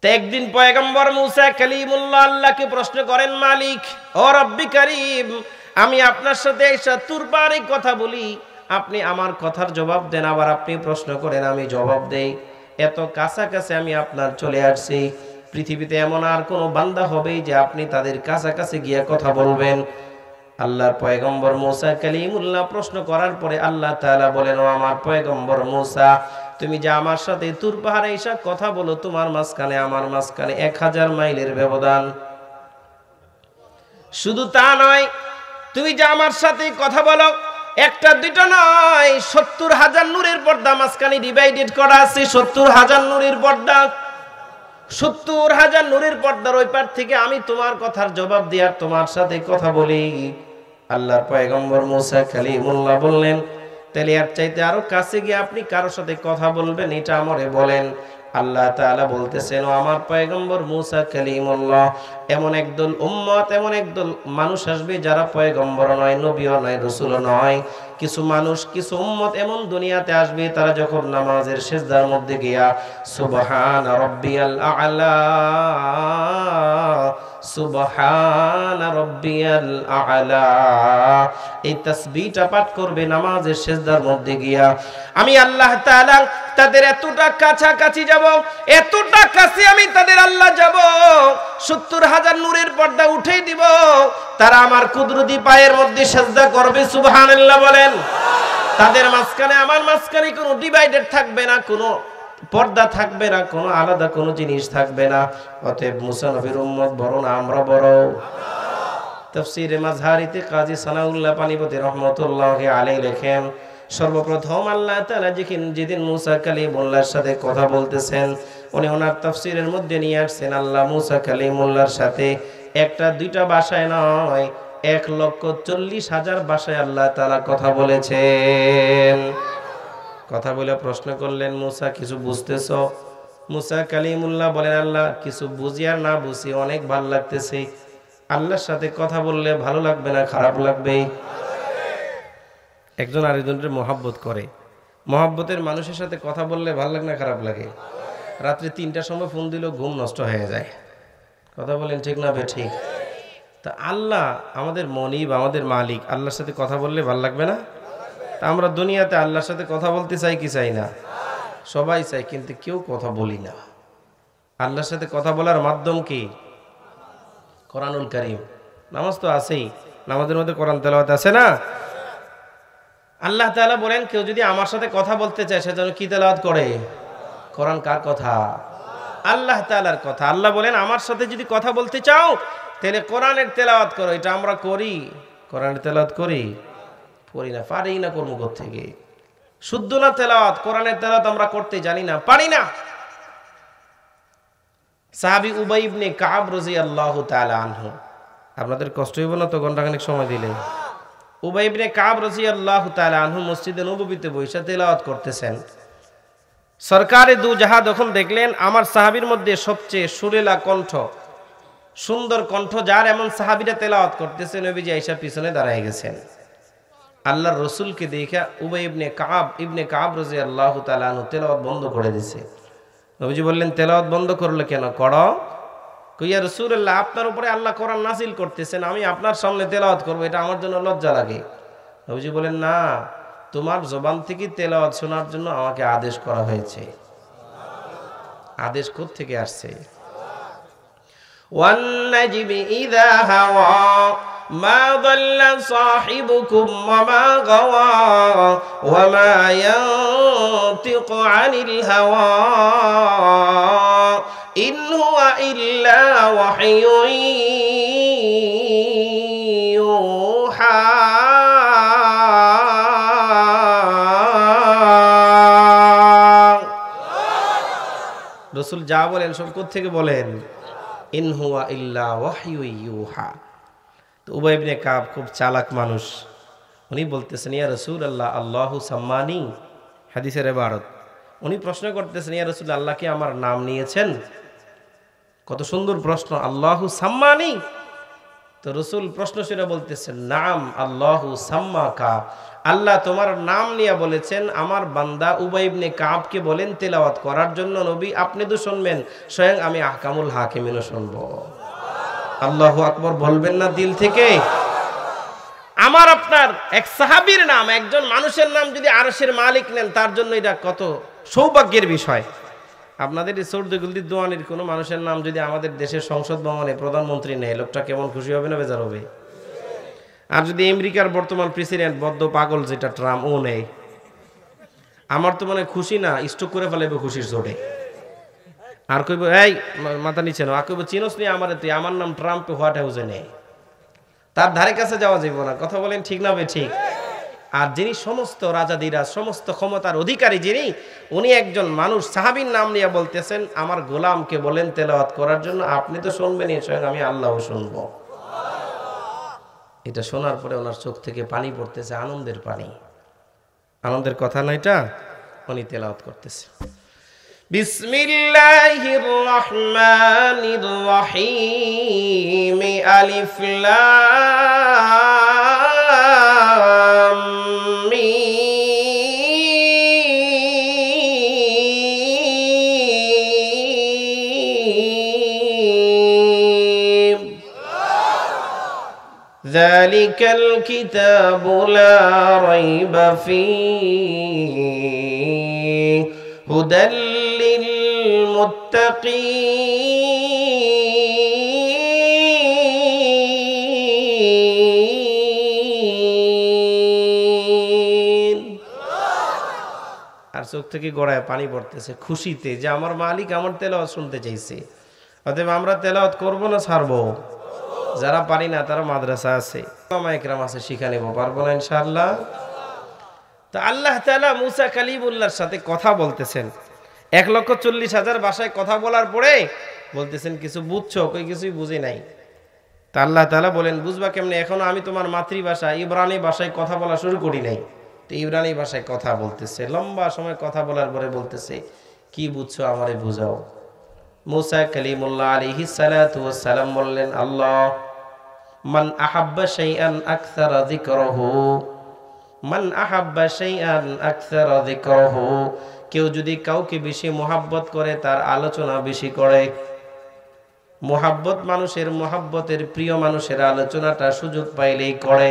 তো একদিন পয়গম্বর মুসা কালিমুল্লাহ আল্লাহকে প্রশ্ন করেন, মালিক ও রব্বি কারীম, আমি আপনার সাথে এসে তুরবারে কথা বলি, আপনি আমার কথার জবাব দেন, আবার আপনি প্রশ্ন করেন আমি জবাব দেই। এত কাছাকাছি আমি আপনার চলে আসছি, পৃথিবীতে এমন আর কোনো বান্দা হবেই যে আপনি তাদের কাছাকাছি গিয়ে কথা বলবেন। আল্লাহর পয়গম্বর মুসা কালিমুল্লাহ প্রশ্ন করার পরে আল্লাহ তাআলা বলেন, ও আমার পয়গম্বর মুসা, তুমি যে আমার সাথে তুর পাহাড়ে এসে কথা বলো, তোমার মাঝখানে আমার মাঝখানে 1000 মাইলের ব্যবধান। শুধু তা নয়, তুমি যে আমার সাথে কথা বলো, একটা দুইটা নয়, 70,000 নূরের পর্দা মাঝখানে ডিভাইডেড করা আছে। 70,000 নূরের পর্দা, 70,000 নূরের পর্দার ওই পার থেকে আমি তোমার কথার জবাব দিয়ে আর তোমার সাথে কথা বলি। আল্লাহর পয়গম্বর মুসা কালিমুল্লাহ বললেন, তাহলে এর চাইতে আরো কাছে গিয়ে আপনি কারোর সাথে কথা বলবেন, এটা আমারে বলেন। আল্লাহ তাআলা বলতেছেন, ও আমার পয়গম্বর মুসা কালিমুল্লাহ, এমন একদল উম্মত, এমন একদল মানুষ আসবে যারা পয়গম্বর নয়, নবীও নয়, রাসূলও নয়। কিছু মানুষ, কিছু উম্মত এমন দুনিয়াতে আসবে, তারা যখন নামাজের সিজদার মধ্যে গিয়া সুবহান রাব্বিয়াল আ'লা, সুবহান রাব্বিয়াল আ'লা, এই তাসবিহটা পাঠ করবে নামাজের সিজদার মধ্যে গিয়া। আমি আল্লাহ তাআলা তাদের এতটা কাছাকাছি যাব, এতটা কাছে আমি তাদের আল্লাহ যাব, 70,000 নূরের পর্দা উঠেই দিব, তারা আমার কুদরতি পায়ের মধ্যে সিজদা করবে। সুবহানাল্লাহ বলেন। তাদের মাঝখানে আমার মাঝখানে কোনো ডিভাইডেড থাকবে না, কোনো পর্দা থাকবে না, কোনো আলাদা কোনো জিনিস থাকবে না। অতএব মুসা নবীর উম্মত বড় না আমরা বড়? তাফসীরে মাযহারিতে কাজী সানাউল্লাহ পানিপতি রহমাতুল্লাহি আলাইহি লেখেন, সর্বপ্রথম আল্লাহ তাআলা যেদিন মুসা কালিমুল্লাহর সাথে কথা বলতেছেন, উনি ওনার তাফসীরের মধ্যে নিয়ে আসছেন, আল্লাহ মুসা কালিমুল্লাহর সাথে একটা দুইটা ভাষায় নয়, 1,40,000 ভাষায় আল্লাহ তাআলা কথা বলেছেন। কথা বলে প্রশ্ন করলেন, মুসা কিছু বুঝতেছো? মুসা কালিমুল্লাহ বলেন, আল্লাহ কিছু বুঝি আর না বুঝি অনেক ভালো লাগতেছে। আল্লাহর সাথে কথা বললে ভালো লাগবে না খারাপ লাগবে? একজন আরেকজনের মহব্বত করে, মহব্বতের মানুষের সাথে কথা বললে ভালো লাগে না খারাপ লাগে? রাত্রে 3টার সময় ফোন দিলেও ঘুম নষ্ট হয়ে যায়। কথা বলেন ঠিক না বে ঠিক? তা আল্লাহ আমাদের মনিব, আমাদের মালিক, আল্লাহর সাথে কথা বললে ভালো লাগবে না? তা আমরা দুনিয়াতে আল্লাহর সাথে কথা বলতে চাই কি চাই না? সবাই চাই, কিন্তু কেউ কথা বলি না। আল্লাহর সাথে কথা বলার মাধ্যম কি? কোরআনুল কারীম। নামাজ তো আছেই, নামাজের মধ্যে কোরআন তেলাওয়াত আছে না? আল্লাহ তাআলা বলেন, কেউ যদি আমার সাথে কথা বলতে চায় সে যেন কি তেলাওয়াত করে? কোরআন। কার কথা? আল্লাহ তাআলার কথা। আল্লাহ বলেন, আমার সাথে যদি কথা বলতে চাও তাহলে কোরআনের তেলাওয়াত করো। এটা আমরা করি? কোরআনের তেলাওয়াত করি? করি না, পারি না। করব কোত্থেকে? শুদ্ধ না তেলাওয়াত? কোরআনের তেলাওয়াত আমরা করতে জানি না, পারি না। সাহাবী উবাই ইবনে কাব রাদিয়াল্লাহু তাআলা আনহু, আপনাদের কষ্ট হইব না তো ঘন্টাখানেক সময় দিলে? উবাই ইবনে কাব রাদিয়াল্লাহু তাআলা আনহু মসজিদে নববীতে বসে তেলাওয়াত করতেছেন। সরকারে দু জাহা যখন দেখলেন আমার সাহাবীর মধ্যে সবচেয়ে সুরেলা কণ্ঠ, সুন্দর কণ্ঠ যার, এমন সাহাবীরা তেলাওয়াত করতেছে, নবীজি আয়েশা পিছনে দাঁড়ায় গেছেন। আল্লাহর রাসূলকে দেখে উবাই ইবনে কাব রাদিয়াল্লাহু তাআলা আনহু তেলাওয়াত বন্ধ করে দিয়েছে। নবীজি বললেন, তেলাওয়াত বন্ধ করলে কেন? করো। কইয়া রাসূলুল্লাহ, আপনার উপরে আল্লাহ কোরআন নাযিল করতেছেন, আমি আপনার সামনে তেলাওয়াত করব, এটা আমার জন্য লজ্জা লাগে। নবীজি বলেন, না, তোমার জবান থেকে তেলাওয়াত শোনার জন্য আমাকে আদেশ করা হয়েছে। আদেশ কোথা থেকে আসছে? ওয়ান নাজমি ইযা হাওয়া মা দাল্লা সাহিবুকুম ওয়া মা গাওয়া ওয়া মা ইয়ানতিকু আনিল হাওয়া ইন হুয়া ইল্লা ওয়াহয়ুন ইউহা। রাসূল যা বলেন সব কোথা থেকে বলেন? ইন হুয়া ইল্লা ওয়াহয়ুন ইউহা। তো উবাই ইবনে কাব খুব চালাক মানুষ, উনি বলতেছেন, ইয়া রাসূলুল্লাহ আল্লাহু সাম্মানি, হাদিসের ইবারত। উনি প্রশ্ন করতেছেন, ইয়া রাসূল, আল্লাহ কি আমার নাম নিয়েছেন? কত সুন্দর প্রশ্ন, আল্লাহু সাম্মানি। তো রাসূল প্রশ্ন শুনে বলতেছেন, নাম আল্লাহু সাম্মাকা, আল্লাহ তোমার নাম নিয়ে বলেছেন আমার বান্দা উবাই ইবনে কাবকে বলেন তেলাওয়াত করার জন্য। নবী আপনি তো শুনবেন, স্বয়ং আমি আহকামুল হাকিমিনও শুনবো। আল্লাহু আকবার বলবেন না দিল থেকে? আমার আপনার এক সাহাবীর নাম, একজন মানুষের নাম যদি আরশের মালিক নেন, তার জন্য এটা কত সৌভাগ্যের বিষয়। আপনাদের এই সৌরদুগুলদি দোয়ানির কোনো মানুষের নাম যদি আমাদের দেশের সংসদ ভবনে প্রধানমন্ত্রী নেয়, লোকটা কেমন খুশি হবে না বেজার হবে? আর যদি আমেরিকার বর্তমান প্রেসিডেন্ট বদ্ধ পাগল যেটা ট্রাম্প ও নেই, আমার তো মানে খুশি না, স্ট্রোক করে ফেলাইবে খুশির চোটে। আর কইব এই মাথা নিচে না, কইব চিনোস নি আমারে তুই, আমার নাম ট্রাম্প, হোয়াইট হাউসে নেই, তার ধারে কাছে যাওয়া যাইব না। কথা বলেন ঠিক না বে ঠিক? আর যিনি সমস্ত রাজাদিরা সমস্ত ক্ষমতার অধিকারী যিনি, উনি একজন মানুষ সাহাবীর নাম নিয়ে বলতেছেন আমার গোলামকে বলেন তেলাওয়াত করার জন্য। আপনি তো শুনবেনই, স্বয়ং আমি আল্লাহও শুনবো। এটা শোনার পরে ওনার চোখ থেকে পানি পড়তেছে, আনন্দের পানি। আনন্দের কথা না এটা? উনি তেলাওয়াত করতেছে বিসমিল্লাহির রহমানির রহিম আলিফ লাম মিম যালিকাল কিতাবু লা রাইবা ফীহি হুদাল লিল মুত্তাকিন। আর চোখ থেকে গড়ায় পানি পড়তেছে খুশিতে যে আমার মালিক আমার তেলাওয়াত শুনতে চাইছে। অতএব আমরা তেলাওয়াত করবো না ছাড়বো? যারা পারি না তারা মাদ্রাসা আছে, ওলামা ইকরাম আছে, শিখা নেব, পারবো না ইনশাআল্লাহ। তো আল্লাহ তাআলা মুসা কালিমুল্লাহর সাথে কথা বলতেছেন, 1,40,000 ভাষায় কথা বলার পরে বলতেছেন কিছু বুঝছো? কই কিছুই বুঝি নাই। তা আল্লাহ তাআলা বলেন বুঝবা কেমনে, এখনো আমি তোমার মাতৃভাষা ইব্রানি ভাষায় কথা বলা শুরু করি নাই। তো ইব্রানি ভাষায় কথা বলতেছে, লম্বা সময় কথা বলার পরে বলতেছে কি বুঝছো আমারে বুঝাও। মুসা কালিমুল্লাহ আলাইহিস সালাতু ওয়াস সালাম বললেন আল্লাহ মান আহাব্বা শাইআন আকসারা যিকরাহু, মান আহাব্বা শাইআন আকসারা যিকরাহু, কেউ যদি কাউকে বেশি মোহাব্বত করে তার আলোচনা বেশি করে। মোহাব্বত মানুষের, মোহাব্বতের প্রিয় মানুষের আলোচনাটা সুযোগ পাইলেই করে।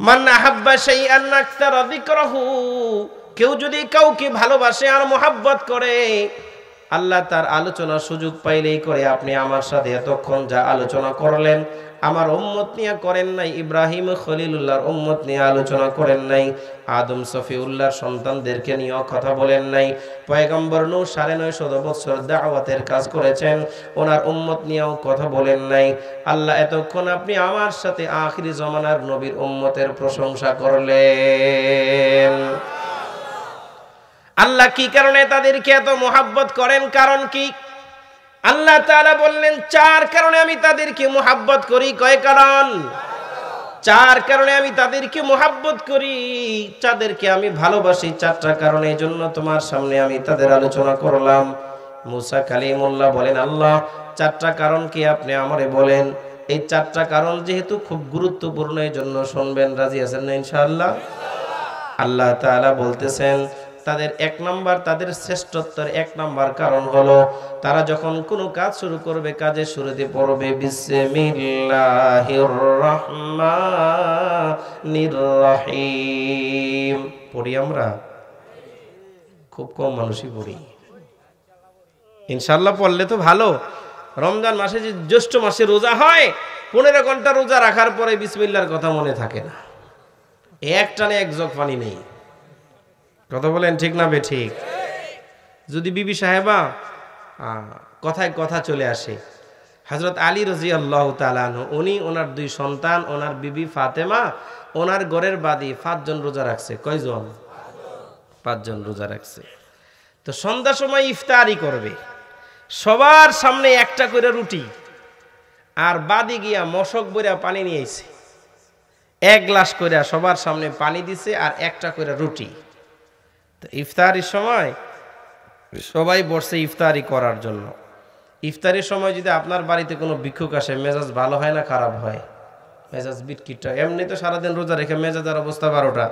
মান আহাব্বা শাইআন আকসারা যিকরাহু, কেউ যদি কাউকে ভালোবাসে আর মোহাব্বত করে, আল্লাহ তার আলোচনা সুযোগ পাইলেই করে। আপনি আমার সাথে এতক্ষণ যা আলোচনা করলেন আমার উম্মত নিয়ে করেন নাই, ইব্রাহিম খলিলুল্লাহর উম্মত নিয়ে আলোচনা করেন নাই, আদম সফিউল্লাহর সন্তানদেরকে নিয়েও কথা বলেন নাই, পয়গম্বর নূহ 950 বছর দাওয়াতের কাজ করেছেন, ওনার উম্মত নিয়েও কথা বলেন নাই। আল্লাহ এতক্ষণ আপনি আমার সাথে আখিরি জামানার নবীর উম্মতের প্রশংসা করলেন। আল্লাহ কি কারণে তাদেরকে এত মোহাব্বত করেন, কারণ কি? আল্লাহ তাআলা বললেন 4 কারণে আমি তাদেরকে মোহাব্বত করি। কয় কারণ? 4 কারণে আমি তাদেরকে মোহাব্বত করি, তাদেরকে আমি ভালোবাসি। 4টা কারণে, এই জন্য তোমার সামনে আমি তাদের আলোচনা করলাম। মুসা কালিমুল্লাহ বলেন আল্লাহ 4টা কারণ কি আপনি আমারে বলেন। এই 4টা কারণ যেহেতু খুব গুরুত্বপূর্ণ, এই জন্য শুনবেন। রাজি আছেন না ইনশাআল্লাহ? আল্লাহ তাআলা বলতেছেন তাদের 1 নাম্বার, তাদের শ্রেষ্ঠত্বের 1 নাম্বার কারণ হলো তারা যখন কোনো কাজ শুরু করবে, কাজের শুরুতে পড়বে বিসমিল্লাহির রহমানির রহিম। পড়ি আমরা? খুব কম মানুষই পড়ি। ইনশাআল্লাহ পড়লে তো ভালো। রমজান মাসে যে জ্যৈষ্ঠ মাসে রোজা হয়, 15 ঘন্টা রোজা রাখার পরে বিসমিল্লাহর কথা মনে থাকে না, এক টানে 1 জগ পানি নেই। কথা বলেন ঠিক না বে ঠিক? যদি বিবি সাহেবা কথায় কথা চলে আসে, হযরত আলী রাদিয়াল্লাহু তাআলা আনহু, উনি ওনার 2 সন্তান, ওনার বিবি ফাতেমা, ওনার ঘরের বাদী 5 জন রোজা রাখছে। কয়জন? 5 জন রোজা রাখছে। তো সন্ধ্যার সময় ইফতারি করবে, সবার সামনে একটা করে রুটি, আর বাদী গিয়া মশক বইরা পানি নিয়ে আইছে, 1 গ্লাস করে সবার সামনে পানি দিছে আর একটা করে রুটি। তো ইফতারির সময় সবাই বসে ইফতারি করার জন্য। ইফতারির সময় যদি আপনার বাড়িতে কোনো ভিক্ষুক আসে, মেজাজ ভালো হয় না খারাপ হয়? মেজাজ বিটকিট। এমনি তো সারাদিন রোজা রেখে মেজাজের অবস্থা 12টা।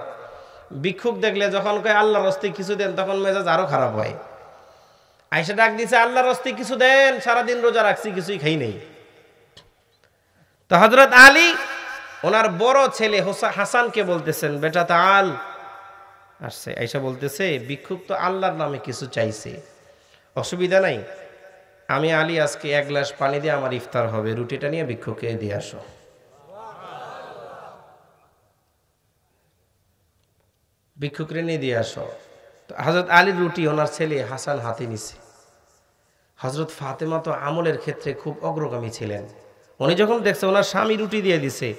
ভিক্ষুক দেখলে যখন কয় আল্লাহর রাস্তায় কিছু দেন, তখন মেজাজ আরো খারাপ হয়। আয়েশা ডাক দিছে, আল্লাহর রাস্তায় কিছু দেন, সারাদিন রোজা রাখছি, কিছুই খাই নেই। তো হযরত আলী ওনার বড় ছেলে হাসানকে বলতেছেন, বেটা তাল আসছে। আয়েশা বলতেছে, ভিক্ষুক তো আল্লাহর নামে কিছু চাইছে, অসুবিধা নাই, আমি আলী আজকে 1 গ্লাস পানি দিয়ে আমার ইফতার হবে, রুটিটা নিয়ে ভিক্ষুককে দিয়ে আসো। ভিক্ষুকরে নিয়ে দিয়ে আসো। তো হযরত আলীর রুটি ওনার ছেলে হাসান হাতে নিছে। হযরত ফাতেমা তো আমলের ক্ষেত্রে খুব অগ্রগামী ছিলেন। উনি যখন দেখছে ওনার স্বামী রুটি দিয়ে দিছে,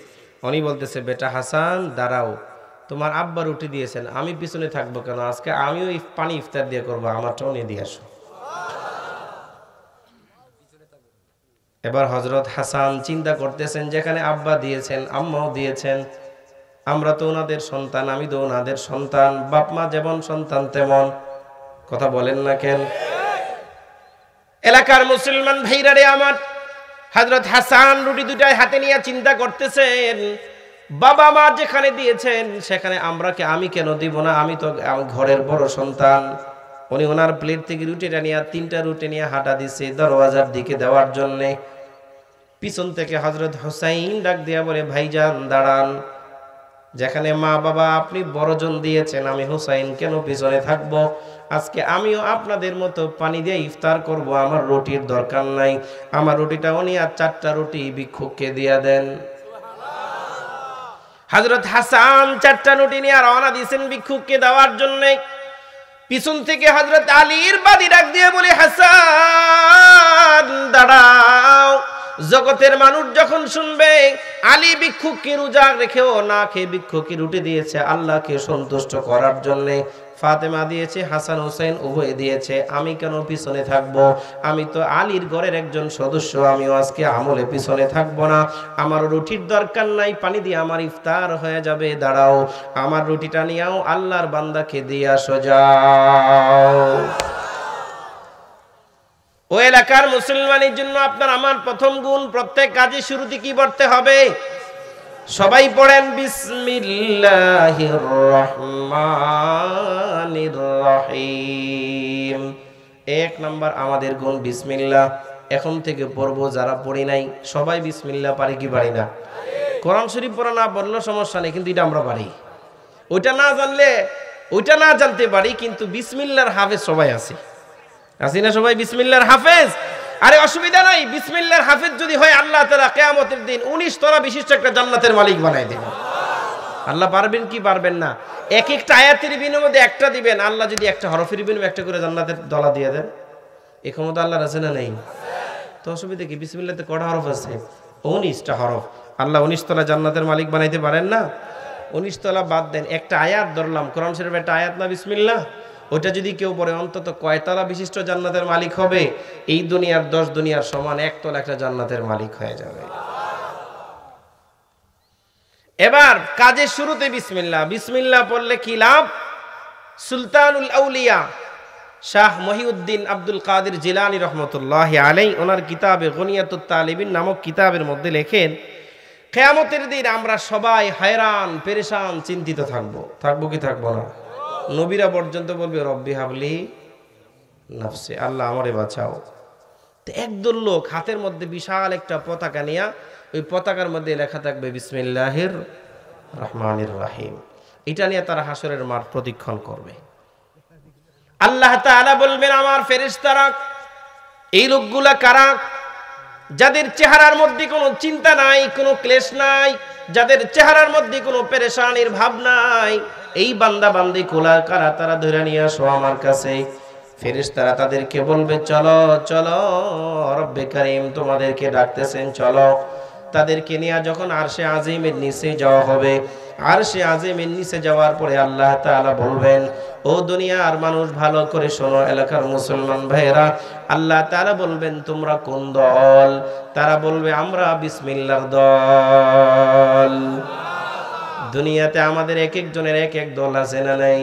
উনি বলতেছে, বেটা হাসান দাঁড়াও, তোমার আব্বা রুটি দিয়েছেন, আমি পিছনে থাকবো কেন, আজকে আমিও পানি ইফতার দিয়ে করবো, আমারটাও নিয়ে দিয়ে আসো। এবার হযরত হাসান চিন্তা করতেছেন, যেখানে আব্বা দিয়েছেন, আম্মাও দিয়েছেন, আমরা তো ওনাদের সন্তান, আমি তো ওনাদের সন্তান, বাপ মা যেমন সন্তান তেমন। কথা বলেন না কেন? এলাকার মুসলমান ভাইরা রে আমার, হযরত হাসান রুটি দুটাই হাতে নিয়ে চিন্তা করতেছেন, বাবা মা যেখানে দিয়েছেন সেখানে আমি কেন দিব না, আমি তো ঘরের বড় সন্তান। উনি ওনার প্লেট থেকে রুটিটা নিয়ে 3টা রুটি নিয়ে হাঁটা দিছে দরওয়াজার দিকে দেওয়ার জন্য। পিছন থেকে হযরত হুসাইন ডাক দিয়া বলে, ভাইজান দাঁড়ান, যেখানে মা বাবা আপনি বড়জন দিয়েছেন, আমি হুসাইন কেন পিছনে থাকব, আজকে আমিও আপনাদের মতো পানি দিয়ে ইফতার করব, আমার রুটির দরকার নাই, আমার রুটিটা উনি আর 4টা রুটি ভিক্ষুককে দিয়া দেন। হযরত হাসান 4টা রুটি নিয়ে রওনা দিয়েছেন ভিক্ষুককে দেওয়ার জন্য। পিছন থেকে হযরত আলীর বাদী ডাক দিয়ে বলে, হাসান দাঁড়াও, জগতের মানুষ যখন শুনবে আলী ভিক্ষুককে রোজা রেখেও না খেয়ে ভিক্ষুককে রুটি দিয়েছে আল্লাহকে সন্তুষ্ট করার জন্য, ফাতেমা দিয়েছে, হাসান হুসাইন উভয় দিয়েছে, আমি কেন পিছনে থাকব, আমি তো আলীর ঘরের একজন সদস্য, আমিও আজকে আমলে পিছনে থাকব না, আমার রুটির দরকার নাই, পানি দিয়ে আমার ইফতার হয়ে যাবে, দাঁড়াও, আমার রুটিটা নিয়েও আল্লাহর বান্দাকে দিয়ে আসো যাও। ও এলাকার মুসলমানের জন্য আপনার আমার প্রথম গুণ, প্রত্যেক কাজে শুরুতে কি পড়তে হবে? সবাই পড়েন, বিসমিল্লাহির রহমানির রহিম। 1 নাম্বার আমাদের গুণ বিসমিল্লাহ। এখন থেকে পড়বো, যারা পড়ি নাই সবাই বিসমিল্লাহ পারি কি পারি না? কোরআন শরীফ পড়া না পড়লেও সমস্যা নেই, কিন্তু এটা আমরা পারি। ওইটা না জানতে পারি, কিন্তু বিসমিল্লাহর হাফেজ সবাই আছে, আছি না সবাই বিসমিল্লাহর হাফেজ? আরে অসুবিধা নাই, বিসমিল্লাহর হাফেজ যদি হয় আল্লাহ তাআলা কিয়ামতের দিন 19 তলা বিশিষ্ট একটা জান্নাতের মালিক বানাই দেবেন। আল্লাহ পারবেন কি পারবেন না? এক একটা আয়াতের বিনিময়ে একটা দিবেন, আল্লাহ যদি একটা হরফের বিনিময়ে একটা করে জান্নাতের দলা দিয়ে দেন, এই ক্ষমতা আল্লাহর আছে না নেই? তো অসুবিধা কি? বিসমিল্লাহতে কটা হরফ আছে? 19টা হরফ। আল্লাহ 19 তলা জান্নাতের মালিক বানাইতে পারেন না? 19 তলা বাদ দেন, একটা আয়াত ধরলাম, কোরআন শরীফের একটা আয়াত না বিসমিল্লাহ, ওটা যদি কেউ পড়ে অন্তত কয়তলা বিশিষ্ট জান্নাতের মালিক হবে? এই দুনিয়ার 10 দুনিয়ার সমান 1 তলা একটা জান্নাতের মালিক হয়ে যাবে। এবার কাজের শুরুতে বিসমিল্লাহ। বিসমিল্লাহ পড়লে কি লাভ? সুলতানুল আউলিয়া শাহ মহিউদ্দিন আব্দুল কাদের জিলানী রহমতুল্লাহি আলাইহি ওনার কিতাবে গনিয়াতুত তালিবিন নামক কিতাবের মধ্যে লেখেন, কিয়ামতের দিন আমরা সবাই hayran পেরেশান চিন্তিত থাকবো কি থাকবো না? নবীরা পর্যন্ত বলবে, রব্বি হাবলি নাফসি, আল্লাহ আমারে বাঁচাও। তো একদল লোক হাতের মধ্যে বিশাল একটা পতাকা নিয়ে, ওই পতাকার মধ্যে লেখা থাকবে বিসমিল্লাহির রহমানির রহিম। এটা নিয়ে তারা হাসরের মাঠ প্রদক্ষিণ করবে। আল্লাহ তাআলা বলবেন, আমার ফেরেশতারা, এই লোকগুলা কারা? যাদের চেহারার মধ্যে কোনো চিন্তা নাই, কোনো ক্লেশ নাই, যাদের চেহারার মধ্যে কোনো পেরেশানির ভাব নাই, এই বান্দা বান্দি কোলা কারা? তারা ধরে নিয়ে আসো আমার কাছে। ফেরেশতারা তাদেরকে বলবে, চলো চলো, রব্বে কারীম তোমাদেরকে ডাকতেছেন, চলো। তাদেরকে নিয়ে যখন আরশে আজিমের নিচে যাওয়া হবে, আরশে আজিমের নিচে যাওয়ার পরে আল্লাহ তাআলা বলবেন, ও দুনিয়ার মানুষ ভালো করে শোনো, এলাকার মুসলমান ভাইয়েরা, আল্লাহ তাআলা বলবেন, তোমরা কোন দল? তারা বলবে, আমরা বিসমিল্লাহর দল। দুনিয়াতে আমাদের এক একজনের এক এক দল আছে না নাই?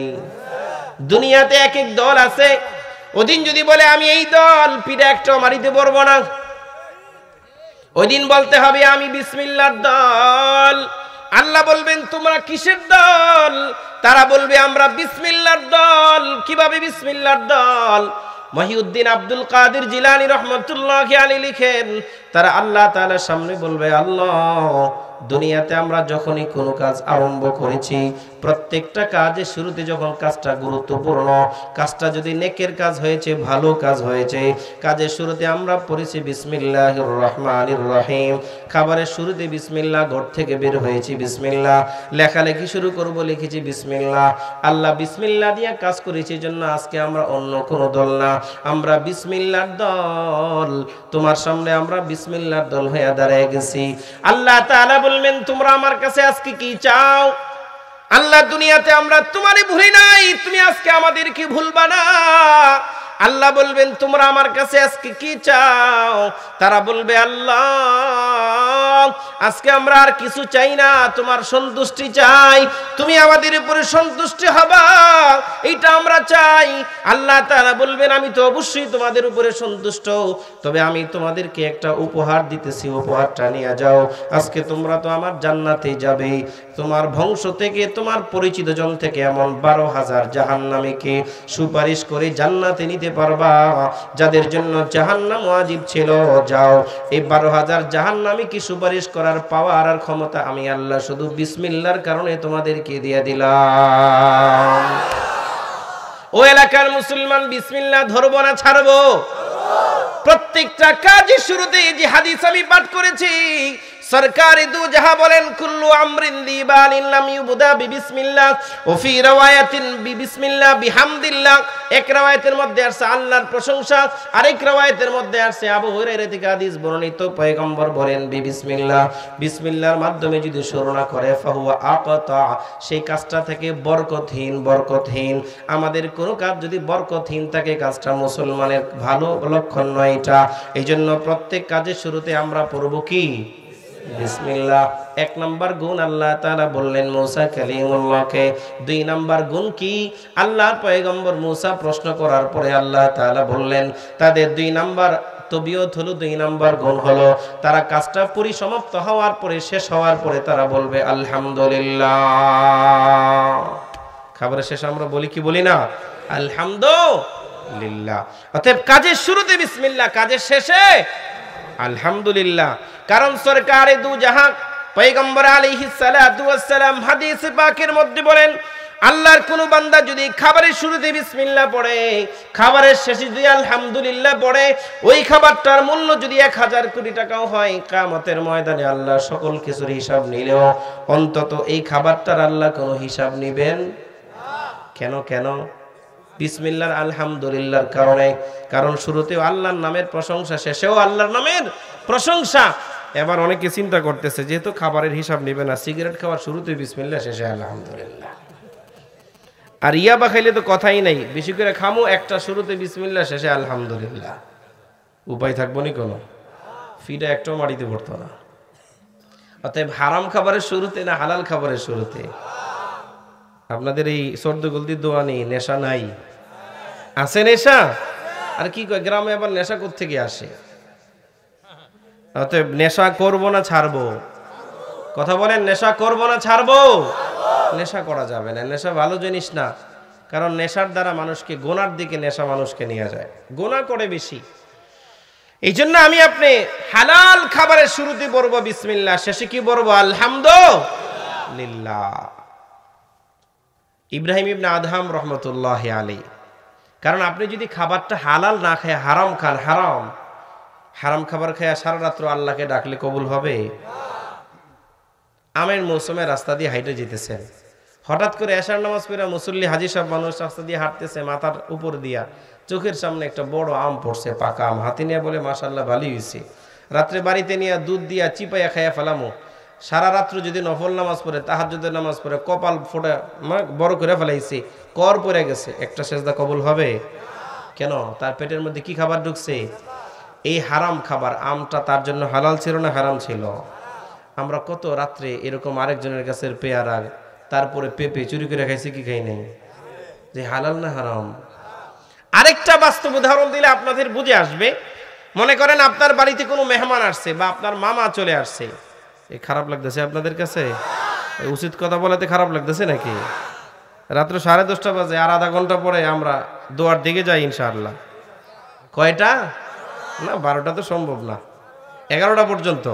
দুনিয়াতে এক এক দল আছে। ওদিন যদি বলে আমি এই দল, পিঠে একটাও মারিতে পারবো না। ওই দিন বলতে হবে আমি বিসমিল্লাহর দল। আল্লাহ বলবেন তোমরা কিসের দল? তারা বলবে আমরা বিসমিল্লাহর দল। কিভাবে বিসমিল্লাহর দল? মহিউদ্দিন আব্দুল কাদের জিলানী রহমতুল্লাহি আলাইহি লিখেন, তারা আল্লাহ তাআলার সামনে বলবে, আল্লাহ দুনিয়াতে আমরা যখনই কোনো কাজ আরম্ভ করেছি, প্রত্যেকটা কাজের শুরুতে যখন কাজটা গুরুত্বপূর্ণ, কাজটা যদি নেকের কাজ হয়েছে, ভালো কাজ হয়েছে, কাজের শুরুতে আমরা পড়েছি বিসমিল্লাহির রহমানির রহিম। খাবারের শুরুতে বিসমিল্লাহ, ঘর থেকে বের হয়েছি বিসমিল্লাহ, লেখালেখি শুরু করব লিখেছি বিসমিল্লাহ। আল্লাহ বিসমিল্লাহ দিয়ে কাজ করেছি জন্য আজকে আমরা অন্য কোনো দল না, আমরা বিসমিল্লাহর দল। তোমার সামনে আমরা বিসমিল্লাহর দল হয়ে দাঁড়িয়ে গেছি। আল্লাহ তাআলা বলবেন তোমরা আমার কাছে আজকে কি চাও? আল্লাহ দুনিয়াতে আমরা তোমারে ভুলি নাই, তুমি আজকে আমাদেরকে ভুলবা না। আল্লাহ বলবেন তোমরা আমার কাছে আজকে কি চাও? তারা বলবে আল্লাহ আজকে আমরা আর কিছু চাই না, তোমার সন্তুষ্টি চাই, তুমি আমাদের উপরে সন্তুষ্টি হবা, এইটা আমরা চাই। আল্লাহ তাআলা বলবেন আমি তো অবশ্যই তোমাদের উপরে সন্তুষ্ট, তবে আমি তোমাদেরকে একটা উপহার দিতেছি, উপহারটা নিয়ে যাও। আজকে তোমরা তো আমার জান্নাতে যাবে, তোমার বংশ থেকে, তোমার পরিচিত জন থেকে এমন 12,000 জাহান্নামীকে সুপারিশ করে জান্নাতে নিতে পারবা, যাদের জন্য জাহান্নাম ওয়াজিব ছিল। যাও, এই 12,000 জাহান্নামীকে সুপারিশ করার পাওয়ার আর ক্ষমতা আমি আল্লাহ শুধু বিসমিল্লাহর কারণে তোমাদেরকে দিয়ে দিলাম। ও এলাকার মুসলমান, বিসমিল্লাহ ধরবো না ছাড়বো? প্রত্যেকটা কাজের শুরুতে যে হাদিস আমি পাঠ করেছি, সরকারি দু জাহা বলেন কুল্লু আমরিন দিবালিন লাম ইউবদা বিবিসমিল্লাহ ও ফি রাওয়ায়াতিন বিবিসমিল্লাহ বিহামদিল্লাহ। এক রাওয়ায়াতের মধ্যে আছে আল্লাহর প্রশংসা, আরেক রাওয়ায়াতের মধ্যে আছে আবু হুরায়রা থেকে হাদিস বর্ণিত, পয়গম্বর বলেন বিবিসমিল্লাহ, বিসমিল্লাহর মাধ্যমে যদি শুরু না করে ফাহুয়া আকাতা, সেই কাজটা থেকে বরকতহীন। বরকতহীন, আমাদের কোনো কাজ যদি বরকতহীন থাকে, কাজটা মুসলমানের ভালো লক্ষণ নয় এটা। এইজন্য প্রত্যেক কাজের শুরুতে আমরা পড়ব কি? বিসমিল্লাহ। এক নাম্বার গুণ আল্লাহ তাআলা বললেন মুসা কালিমুল্লাহকে। 2 নাম্বার গুণ কি? আল্লাহর পয়গম্বর মুসা প্রশ্ন করার পরে আল্লাহ তাআলা বললেন তাদের 2 নাম্বার তবিয়ত হলো, 2 নাম্বার গুণ হলো তারা কাজটা পরিসমাপ্ত হওয়ার পরে, শেষ হওয়ার পরে তারা বলবে আলহামদুলিল্লাহ। খাবারের শেষে আমরা বলি কি বলি না? আলহামদুলিল্লাহ। অতএব কাজের শুরুতে বিসমিল্লাহ, কাজের শেষে আলহামদুলিল্লাহ। কারণ সরকারে দু জাহান পয়গম্বর আলাইহিস সালাতু ওয়াস সালাম হাদিসে পাকের মধ্যে বলেন, আল্লাহর কোন বান্দা যদি খাবারের শুরুতে বিসমিল্লাহ পড়ে, খাবারের শেষে যদি আলহামদুলিল্লাহ পড়ে, ওই খাবারটার মূল্য যদি 1000 কোটি টাকাও হয়, কিয়ামতের ময়দানে আল্লাহ সকল কিছুর হিসাব নিলেও অন্তত এই খাবারটার আল্লাহ কোনো হিসাব নেবেন কেন? কেন? বিসমিল্লাহর আলহামদুলিল্লাহর কারণে। কারণ শুরুতেও আল্লাহর নামের প্রশংসা, শেষেও আল্লাহর নামের প্রশংসা। এবার অনেকে চিন্তা করতেছে যেহেতু খাবারের হিসাব নেবে না, সিগারেট খাওয়ার শুরুতে বিসমিল্লাহ, শেষে আলহামদুলিল্লাহ। আর ইয়াবা খাইলে তো কথাই নাই, বেশি করে খামো, একটা শুরুতে বিসমিল্লাহ, শেষে আলহামদুলিল্লাহ। উপায় থাকবো নি কোনো? ফিটা একটাও মাটিতে পড়তো না। অতএব হারাম খাবারের শুরুতে না হালাল খাবারের শুরুতে? আপনাদের এই সর্দগলদির দোয়া নেই, নেশা নাই? আছে নেশা? আর কি কয় গ্রামে আবার নেশা কোত্থেকে আসে? অতএব নেশা করবো না ছাড়বো? কথা বলেন, নেশা করবো না ছাড়বো? নেশা করা যাবে না, নেশা ভালো জিনিস না। কারণ নেশার দ্বারা মানুষকে গোনার দিকে নেশা মানুষকে নিয়ে যায়, গোনা করে বেশি। এই জন্য আমি আপনি হালাল খাবারের শুরুতে পড়বো বিসমিল্লাহ, শেষে কি পড়বো? আলহামদুলিল্লাহ। ইব্রাহিম ইবনে আদহাম রহমতুল্লাহি আলাইহি, কারণ আপনি যদি খাবারটা হালাল না খায় হারাম খান, হারাম খাবার খায় সারা রাত্র আল্লাহকে ডাকলে কবুল হবে? আমের মৌসুমে রাস্তা দিয়ে হাইটে যেতেছেন, হঠাৎ করে এশার নামাজ পড়ে মুসল্লি হাজী সাহেব মানুষ রাস্তা দিয়ে হাঁটতেছে, মাথার উপর দিয়া চোখের সামনে একটা বড় আম পড়ছে, পাকা আম, হাতে নিয়ে বলে মাশাআল্লাহ ভালোই হয়েছে। রাত্রে বাড়িতে নিয়ে দুধ দিয়া চিপাইয়া খাইয়া ফেলামো। সারা রাত্র যদি নফল নামাজ পড়ে, তাহাজ্জুদের নামাজ পড়ে, কপাল ফোটা বড় করে ফেলাইছে, কর পড়ে গেছে, একটা সেজদা কবুল হবে? কেন? তার পেটের মধ্যে কি খাবার ঢুকছে? এই হারাম খাবার। আমটা তার জন্য হালাল ছিল না হারাম ছিল? আমরা কত রাত্রে এরকম আরেকজনের কাছে পেয়ারা, তারপরে পেঁপে চুরি করে খাইছি কি খাই নাই? যে হালাল না হারাম? আরেকটা বাস্তব উদাহরণ দিলে আপনাদের বুঝে আসবে। মনে করেন আপনার বাড়িতে কোনো মেহমান আসছে বা আপনার মামা চলে আসছে, এই খারাপ লাগতেছে আপনাদের কাছে? উচিত কথা বলাতে খারাপ লাগতেছে নাকি? রাত্র 10:30 বাজে, আর আধা ঘন্টা পরে আমরা দোয়ার দিকে যাই ইনশাআল্লাহ। কয়টা? না 12টা তো সম্ভব না, 11টা পর্যন্ত।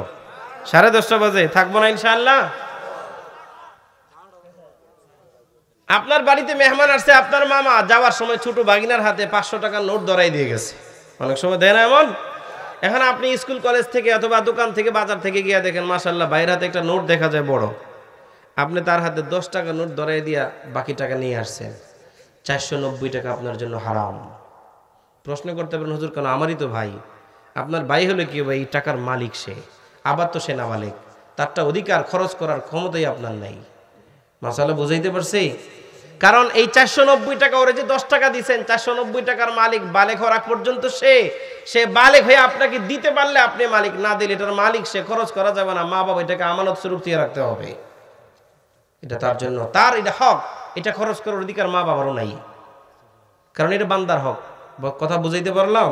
10:30 বাজে থাকবো না ইনশাআল্লাহ। আপনার বাড়িতে মেহমান আসছে, আপনার মামা যাওয়ার সময় ছোট ভাগিনার হাতে 500 টাকার নোট ধরাই দিয়ে গেছে। অনেক সময় দেয় না এমন? এখন আপনি স্কুল কলেজ থেকে অথবা দোকান থেকে বাজার থেকে গিয়ে দেখেন মাশাআল্লাহ বাইরের হাতে একটা নোট দেখা যায় বড়, আপনি তার হাতে 10 টাকা নোট ধরাই দিয়া বাকি টাকা নিয়ে আসছেন। 490 টাকা আপনার জন্য হারাম। প্রশ্ন করতে পারেন হুজুর কেন? আমারই তো ভাই। আপনার ভাই হলে কি ভাই? এই টাকার মালিক সে, আবার তো সে নাবালিক, তারটা অধিকার খরচ করার ক্ষমতাই আপনার নাই। মাশাআল্লাহ বুঝাইতে পারছি? কারণ এই 490 টাকা ওরে যে 10 টাকা দিচ্ছেন, 490 টাকার মালিক বালেক হওয়ার আগ পর্যন্ত সে বালেক হয়ে আপনাকে দিতে পারলে আপনি মালিক, না দিলে এটার মালিক সে, খরচ করা যাবে না। মা বাবা এটাকে আমানত স্বরূপ দিয়ে রাখতে হবে, এটা তার জন্য, তার এটা হক, এটা খরচ করার অধিকার মা বাবারও নাই, কারণ এটা বান্দার হক। কথা বুঝাইতে পারলাম?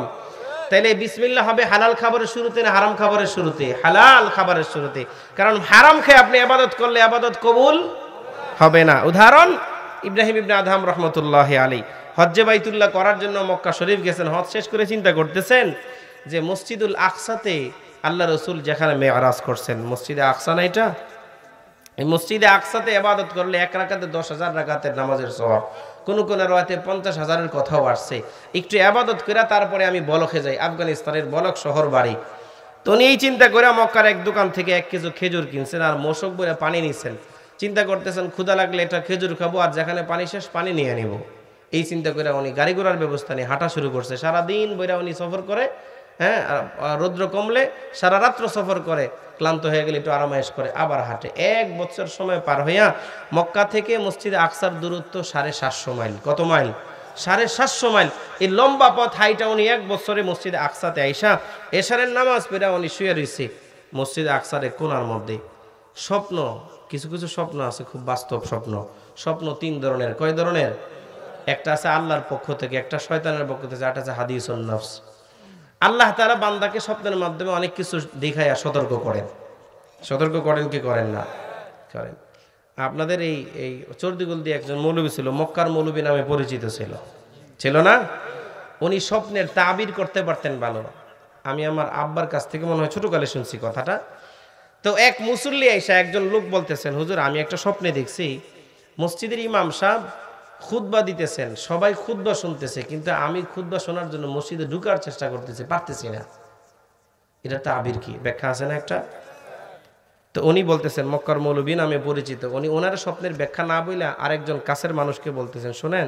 তাইলে বিসমিল্লাহ হবে হালাল খাবারের শুরুতে না হারাম খাবারের শুরুতে? হালাল খাবারের শুরুতে, কারণ হারাম খেয়ে আপনি ইবাদত করলে ইবাদত কবুল হবে না। উদাহরণ, ইব্রাহিম ইবনে আদহাম রহমতুল্লাহি আলাইহি হজ্জে বাইতুল্লাহ করার জন্য মক্কা শরীফ গেছেন। হজ শেষ করে চিন্তা করতেছেন যে মসজিদুল আকসাতে আল্লাহ রসুল যেখানে মেরাজ করছেন, মসজিদে আকসা না এটা, এই মসজিদে আকসাতে ইবাদত করলে 1 রাকাতে 10,000 রাকাতের নামাজের সওয়াব, কোন রাতে 50,000-এর কথাও আসছে। একটু ইবাদত করে তারপরে আমি বলকে যাই, আফগানিস্তানের বলক শহর বাড়ি। তো উনি এই চিন্তা করে মক্কার এক দোকান থেকে 1 কেজি খেজুর কিনছেন আর মশক বলে পানি নিছেন। চিন্তা করতেছেন ক্ষুধা লাগলে এটা খেজুর খাবো, আর যেখানে পানি শেষ পানি নিয়ে নিব। এই চিন্তা করে উনি গাড়ি ঘোড়ার ব্যবস্থা নিয়ে হাঁটা শুরু করছে। সারাদিন বইরা উনি সফর করে, হ্যাঁ, রৌদ্র কমলে সারা রাত্র সফর করে, ক্লান্ত হয়ে গেলে একটু আরামায়েশ করে আবার হাঁটে। 1 বছর সময় পার হইয়া মক্কা থেকে মসজিদে আকসার দূরত্ব 750 মাইল। কত মাইল? 750 মাইল। এই লম্বা পথ হাইটা উনি 1 বছরে মসজিদে আকসাতে আইসা এশারের নামাজ পড়া উনি শুয়ে রয়েছে মসজিদে আকসার এক কোণার মধ্যে। স্বপ্ন, কিছু কিছু স্বপ্ন আছে খুব বাস্তব স্বপ্ন। স্বপ্ন 3 ধরনের। কয় ধরনের? একটা আছে আল্লাহর পক্ষ থেকে, একটা শয়তানের পক্ষ থেকে, একটা আছে হাদিসুন নফস। আল্লাহ তাআলা বান্দাকে স্বপ্নের মাধ্যমে অনেক কিছু দেখাইয়া সতর্ক করেন। সতর্ক করেন কি করেন না? করেন। আপনাদের এই চর্দিগুল দিয়ে একজন মৌলবী ছিল, মক্কার মৌলবী নামে পরিচিত ছিল না? উনি স্বপ্নের তাবির করতে পারতেন ভালো। আমি আমার আব্বার কাছ থেকে মনে হয় ছোটকালে শুনছি কথাটা। তো এক মুসল্লি আইসা একজন লোক বলতেছেন, হুজুর আমি একটা স্বপ্নে দেখছি মসজিদের ইমাম সাহেব খুতবা দিতেছেন, সবাই খুতবা শুনতেছে, কিন্তু আমি খুতবা শোনার জন্য মসজিদে ঢুকার চেষ্টা করতেছি, পারতেছি না। এটা তাবির কি? ব্যাখ্যা আছে না একটা? তো উনি বলতেছেন, মক্কার মৌলবী নামে পরিচিত, উনি ওনার স্বপ্নের ব্যাখ্যা না বইলা আরেকজন কাছের মানুষকে বলতেছেন, শোনেন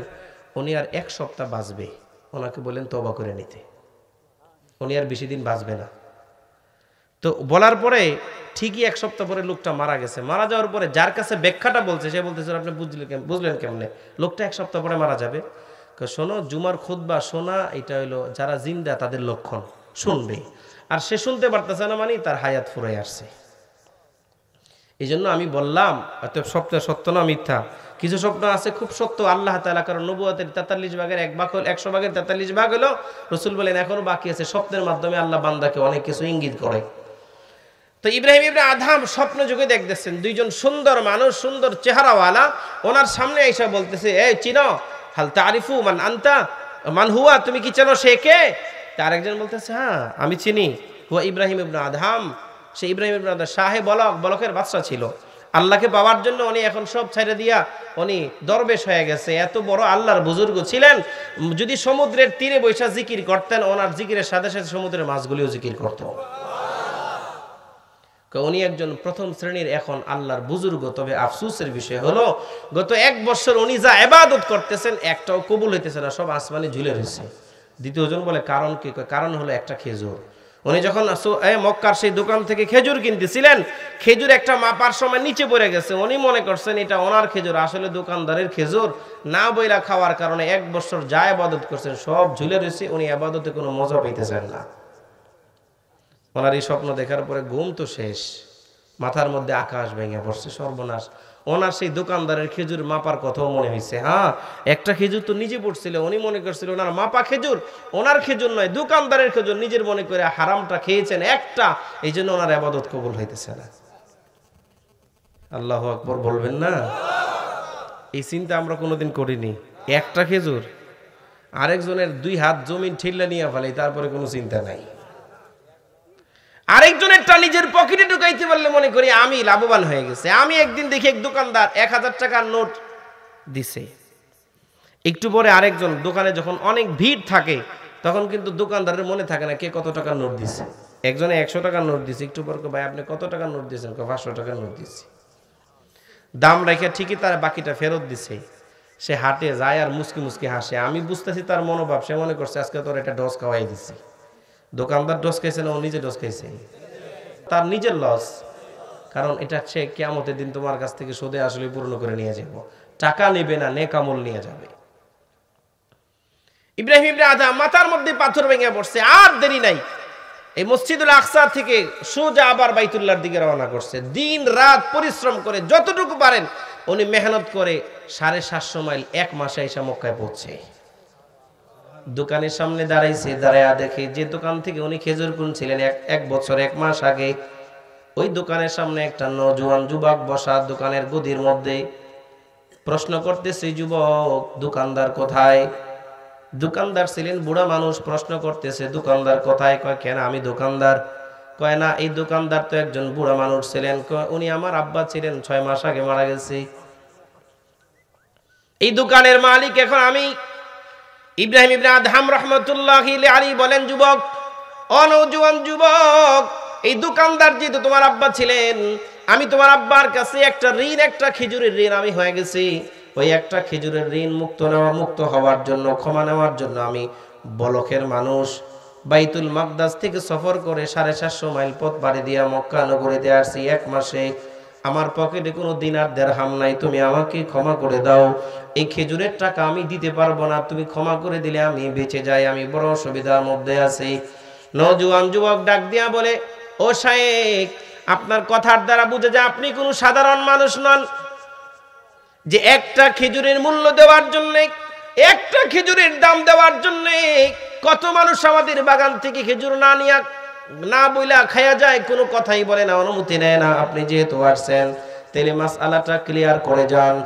উনি আর 1 সপ্তাহ বাঁচবে, ওনাকে বলেন তওবা করে নিতে, উনি আর বেশি দিন বাঁচবে না। তো বলার পরে ঠিকই 1 সপ্তাহ পরে লোকটা মারা গেছে। মারা যাওয়ার পরে যার কাছে ব্যাখ্যাটা বলছে সে বলতেছে, আপনি বুঝলেন কেমনে লোকটা 1 সপ্তাহ পরে মারা যাবে? শোনো, জুমার খুতবা শোনা এটা হইলো যারা জিন্দা তাদের লক্ষণ, শুনবে। আর সে শুনতে পারতেছে না মানে তার হায়াত ফুরাই আসছে। এই জন্য আমি বললাম অতএব স্বপ্ন সত্য না মিথ্যা? কিছু স্বপ্ন আছে খুব সত্য। আল্লাহ তাআলা কারণ নবুয়তের 43 ভাগের 1 ভাগ হল, 100 ভাগের 43 ভাগ হলো। রাসূল বলেন এখনো বাকি আছে। স্বপ্নের মাধ্যমে আল্লাহ বান্দাকে অনেক কিছু ইঙ্গিত করে। তো ইব্রাহিম ইবনে আদহাম স্বপ্ন যুগে দেখতেছেন 2 জন সুন্দর মানুষ, সুন্দর চেহারাওয়ালা ওনার সামনে এসে বলতেছে, এই চিনো, হাল তারিফু মান আনতা মান হুয়া, তুমি কি চেনো সে কে? তার একজন বলতেছে, হ্যাঁ আমি চিনি, হুয়া ইব্রাহিম ইবনে আদহাম। সে ইব্রাহিম ইবনে আদহাম শাহে বলকের বাদশা ছিল। আল্লাহকে পাওয়ার জন্য উনি এখন সব ছেড়ে দিয়া উনি দরবেশ হয়ে গেছে। এত বড় আল্লাহর বুজুর্গ ছিলেন, যদি সমুদ্রের তীরে বৈশা জিকির করতেন, ওনার জিকিরের সাথে সাথে সমুদ্রের মাছগুলিও জিকির করত। উনি একজন প্রথম শ্রেণীর এখন আল্লাহর বুজুর্গ। তবে আফসোসের বিষয় হলো গত 1 বছর উনি যা ইবাদত করতেছেন একটাও কবুল হইতেছে না, সব আসমানে ঝুলে রয়েছে। দ্বিতীয়জন বলে কারণ কি? কারণ হলো একটা খেজুর। উনি যখন মক্কার সেই দোকান থেকে খেজুর কিনতেছিলেন, খেজুর একটা মাপার সময় নিচে পড়ে গেছে। উনি মনে করছেন এটা ওনার খেজুর, আসলে দোকানদারের খেজুর। না বইলা খাওয়ার কারণে 1 বছর যা ইবাদত করছেন সব ঝুলে রয়েছে। উনি ইবাদতে কোনো মজা পাইতেছেন না। ওনার এই স্বপ্ন দেখার পরে ঘুম তো শেষ, মাথার মধ্যে আকাশ ভেঙে পড়ছে, সর্বনাশ। ওনার সেই দোকানদারের খেজুর মাপার কথাও মনে হয়েছে। হ্যাঁ, একটা খেজুর তো নিজে পড়ছিল, উনি মনে করছিল ওনার মাপা খেজুর, ওনার খেজুর নয়, দোকানদারের খেজুর, নিজের মনে করে হারামটা খেয়েছেন একটা, এই জন্য ওনার ইবাদত কবুল হইতেছে না। আল্লাহু আকবার বলবেন না? এই চিন্তা আমরা কোনোদিন করিনি। একটা খেজুর, আরেকজনের 2 হাত জমিন ঠেললে নিয়ে ফেলে, তারপরে কোনো চিন্তা নাই। আরেকজনেরটা নিজের পকেটে ঢুকাইতে পারলে মনে করি আমি লাভবান হয়ে গেছে। আমি একদিন দেখি এক দোকানদার 1000 টাকার নোট দিছে, একটু পরে আরেকজন দোকানে যখন অনেক ভিড় থাকে তখন কিন্তু দোকানদারের মনে থাকে না কে কত টাকার নোট দিছে। একজনে 100 টাকার নোট দিছে, একটু পর ভাই আপনি কত টাকার নোট দিয়েছেন? 500 টাকার নোট দিয়েছি। দাম রেখে ঠিকই তার বাকিটা ফেরত দিছে। সে হাটে যায় আর মুসকি মুসকি হাসে। আমি বুঝতেছি তার মনোভাব, সে মনে করছে আজকে তোর একটা ডোজ খাওয়াই দিছি। দোকানদার ডোজ খাইছে না ও নিজে ডোজ খাইছে? তার নিজের লস। কারণ এটা সে কিয়ামতের দিন তোমার কাছ থেকে সুদে আসলে পূর্ণ করে নিয়ে যাব। টাকা নেবে না, নেক আমল নিয়ে যাবে। ইব্রাহিম ইবনে আদম মাথার মধ্যে পাথর ভেঙে পড়ছে, আর দেরি নাই, এই মসজিদুল আকসা থেকে সোজা আবার বাইতুল্লাহর দিকে রওনা করছে। দিন রাত পরিশ্রম করে যতটুকু পারেন উনি মেহনত করে 750 মাইল 1 মাসে এসে মক্কায় পৌঁছে। দোকানের সামনে দাঁড়াইছে, দাঁড়ায়া দেখে যে দোকান থেকে উনি খেজুর কিনছিলেন 1 বছর 1 মাস আগে, ওই দোকানের সামনে একটা নওজোয়ান যুবক বসা দোকানের গদির মধ্যে। প্রশ্ন করতেছে যুবক, দোকানদার কোথায়? দোকানদার ছিলেন বুড়া মানুষ। প্রশ্ন করতেছে দোকানদার কোথায়? কয় কেন আমি দোকানদার? কয় না, এই দোকানদার তো একজন বুড়া মানুষ ছিলেন। উনি আমার আব্বা ছিলেন, 6 মাস আগে মারা গেছে। এই দোকানের মালিক এখন আমি। ইব্রাহিম ইবনে আদহাম রাহমাতুল্লাহি আলাইহি বলেন, যুবক, অনৌজওয়ান যুবক, এই দোকানদার যেহেতু তোমার আব্বা ছিলেন, আমি তোমার আব্বার কাছে একটা ঋণ, একটা খেজুরের ঋণ আমি হয়ে গেছি। ওই একটা খেজুরের ঋণ মুক্ত হওয়ার জন্য, ক্ষমা নেওয়ার জন্য আমি বলকের মানুষ বাইতুল মাকদাস থেকে সফর করে 750 মাইল পথ পাড়ি দিয়া মক্কা নগরীতে আসছি 1 মাসে। আমার পকেটে কোনো দিনার দিরহাম নাই, তুমি আমাকে ক্ষমা করে দাও। এই খেজুরের টাকা আমি দিতে পারবো না, তুমি ক্ষমা করে দিলে আমি বেঁচে যাই, আমি বড় অসুবিধার মধ্যে আছি। নওজোয়ান যুবক ডাক দিয়া বলে, ও শায়েখ, আপনার কথার দ্বারা বুঝে যায় আপনি কোনো সাধারণ মানুষ নন, যে একটা খেজুরের মূল্য দেওয়ার জন্য, একটা খেজুরের দাম দেওয়ার জন্য কত মানুষ আমাদের বাগান থেকে খেজুর না নিয়া, না বইলা খায়া যায়, কোনো কথাই বলে না, অনুমতি নেয় না। আপনি যেহেতু আসছেন তাহলে মাসআলাটা ক্লিয়ার করে যান।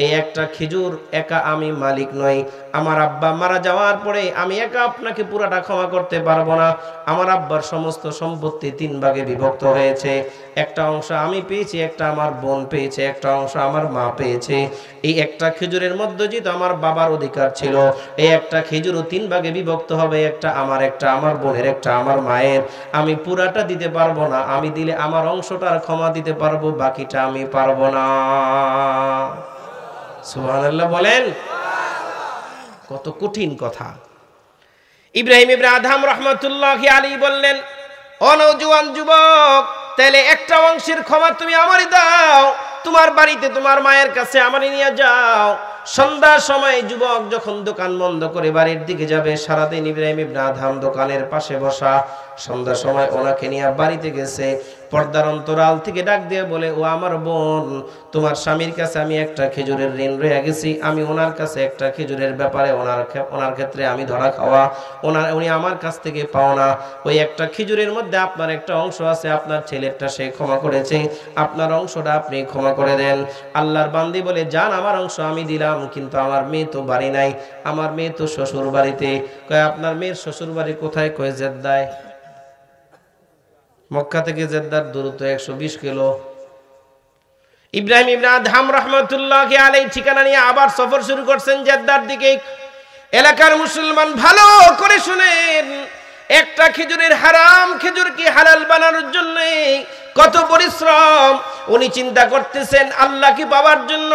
এই একটা খেজুর একা আমি মালিক নই, আমার আব্বা মারা যাওয়ার পরে আমি একা আপনাকে পুরাটা ক্ষমা করতে পারবো না। আমার আব্বার সমস্ত সম্পত্তি 3 ভাগে বিভক্ত হয়েছে, একটা অংশ আমি পেয়েছি, একটা আমার বোন পেয়েছে, একটা অংশ আমার মা পেয়েছে। এই একটা খেজুরের মধ্যে যেহেতু আমার বাবার অধিকার ছিল, এই একটা খেজুরও 3 ভাগে বিভক্ত হবে, একটা আমার, একটা আমার বোনের, একটা আমার মায়ের। আমি পুরাটা দিতে পারবো না, আমি দিলে আমার অংশটার ক্ষমা দিতে পারবো, বাকিটা আমি পারবো না। সুবহানাল্লাহ বলেন। কত কঠিন কথা। ইব্রাহিম ইবনে আদহাম রাহমাতুল্লাহি আলাইহি বললেন, ও নওজোয়ান যুবক, তাহলে একটা অংশের ক্ষমা তুমি আমারই দাও, তোমার বাড়িতে তোমার মায়ের কাছে আমারই নিয়ে যাও। সন্ধ্যার সময় যুবক যখন দোকান বন্ধ করে বাড়ির দিকে যাবে, সারাদিন ইব্রাহিম ইবনে আদহাম দোকানের পাশে বসা, সন্ধ্যার সময় ওনাকে নিয়ে বাড়িতে গেছে। পর্দার অন্তরাল থেকে ডাক দিয়ে বলে, ও আমার বোন, তোমার স্বামীর কাছে আমি একটা খেজুরের ঋণ রয়ে গেছি, আমি ওনার কাছে একটা খেজুরের ব্যাপারে ওনার ক্ষেত্রে আমি ধরা খাওয়া, উনি আমার কাছ থেকে পাও না। ওই একটা খেজুরের মধ্যে আপনার একটা অংশ আছে, আপনার ছেলেরটা সে ক্ষমা করেছে, আপনার অংশটা আপনি ক্ষমা করে দেন। আল্লাহর বান্দি বলে, যান, আমার অংশ আমি দিলাম, কিন্তু আমার মেয়ে তো বাড়ি নাই, আমার মেয়ে তো শ্বশুর বাড়িতে। কয় আপনার মেয়ের শ্বশুর বাড়ি কোথায়? কয় জেদ্দায়। মক্কা থেকে জেদ্দার দূরত্ব 120 কিলো। ইব্রাহিম ইবনে আদহাম রাহমাতুল্লাহি আলাইহি ঠিকানা নিয়ে আবার সফর শুরু করছেন জেদ্দার দিকে। এলাকার মুসলমান ভালো করে শুনেন, একটা খেজুরের হারাম খেজুরকে হালাল বানানোর জন্য কত পরিশ্রম। উনি চিন্তা করতেছেন আল্লাহকে পাওয়ার জন্য,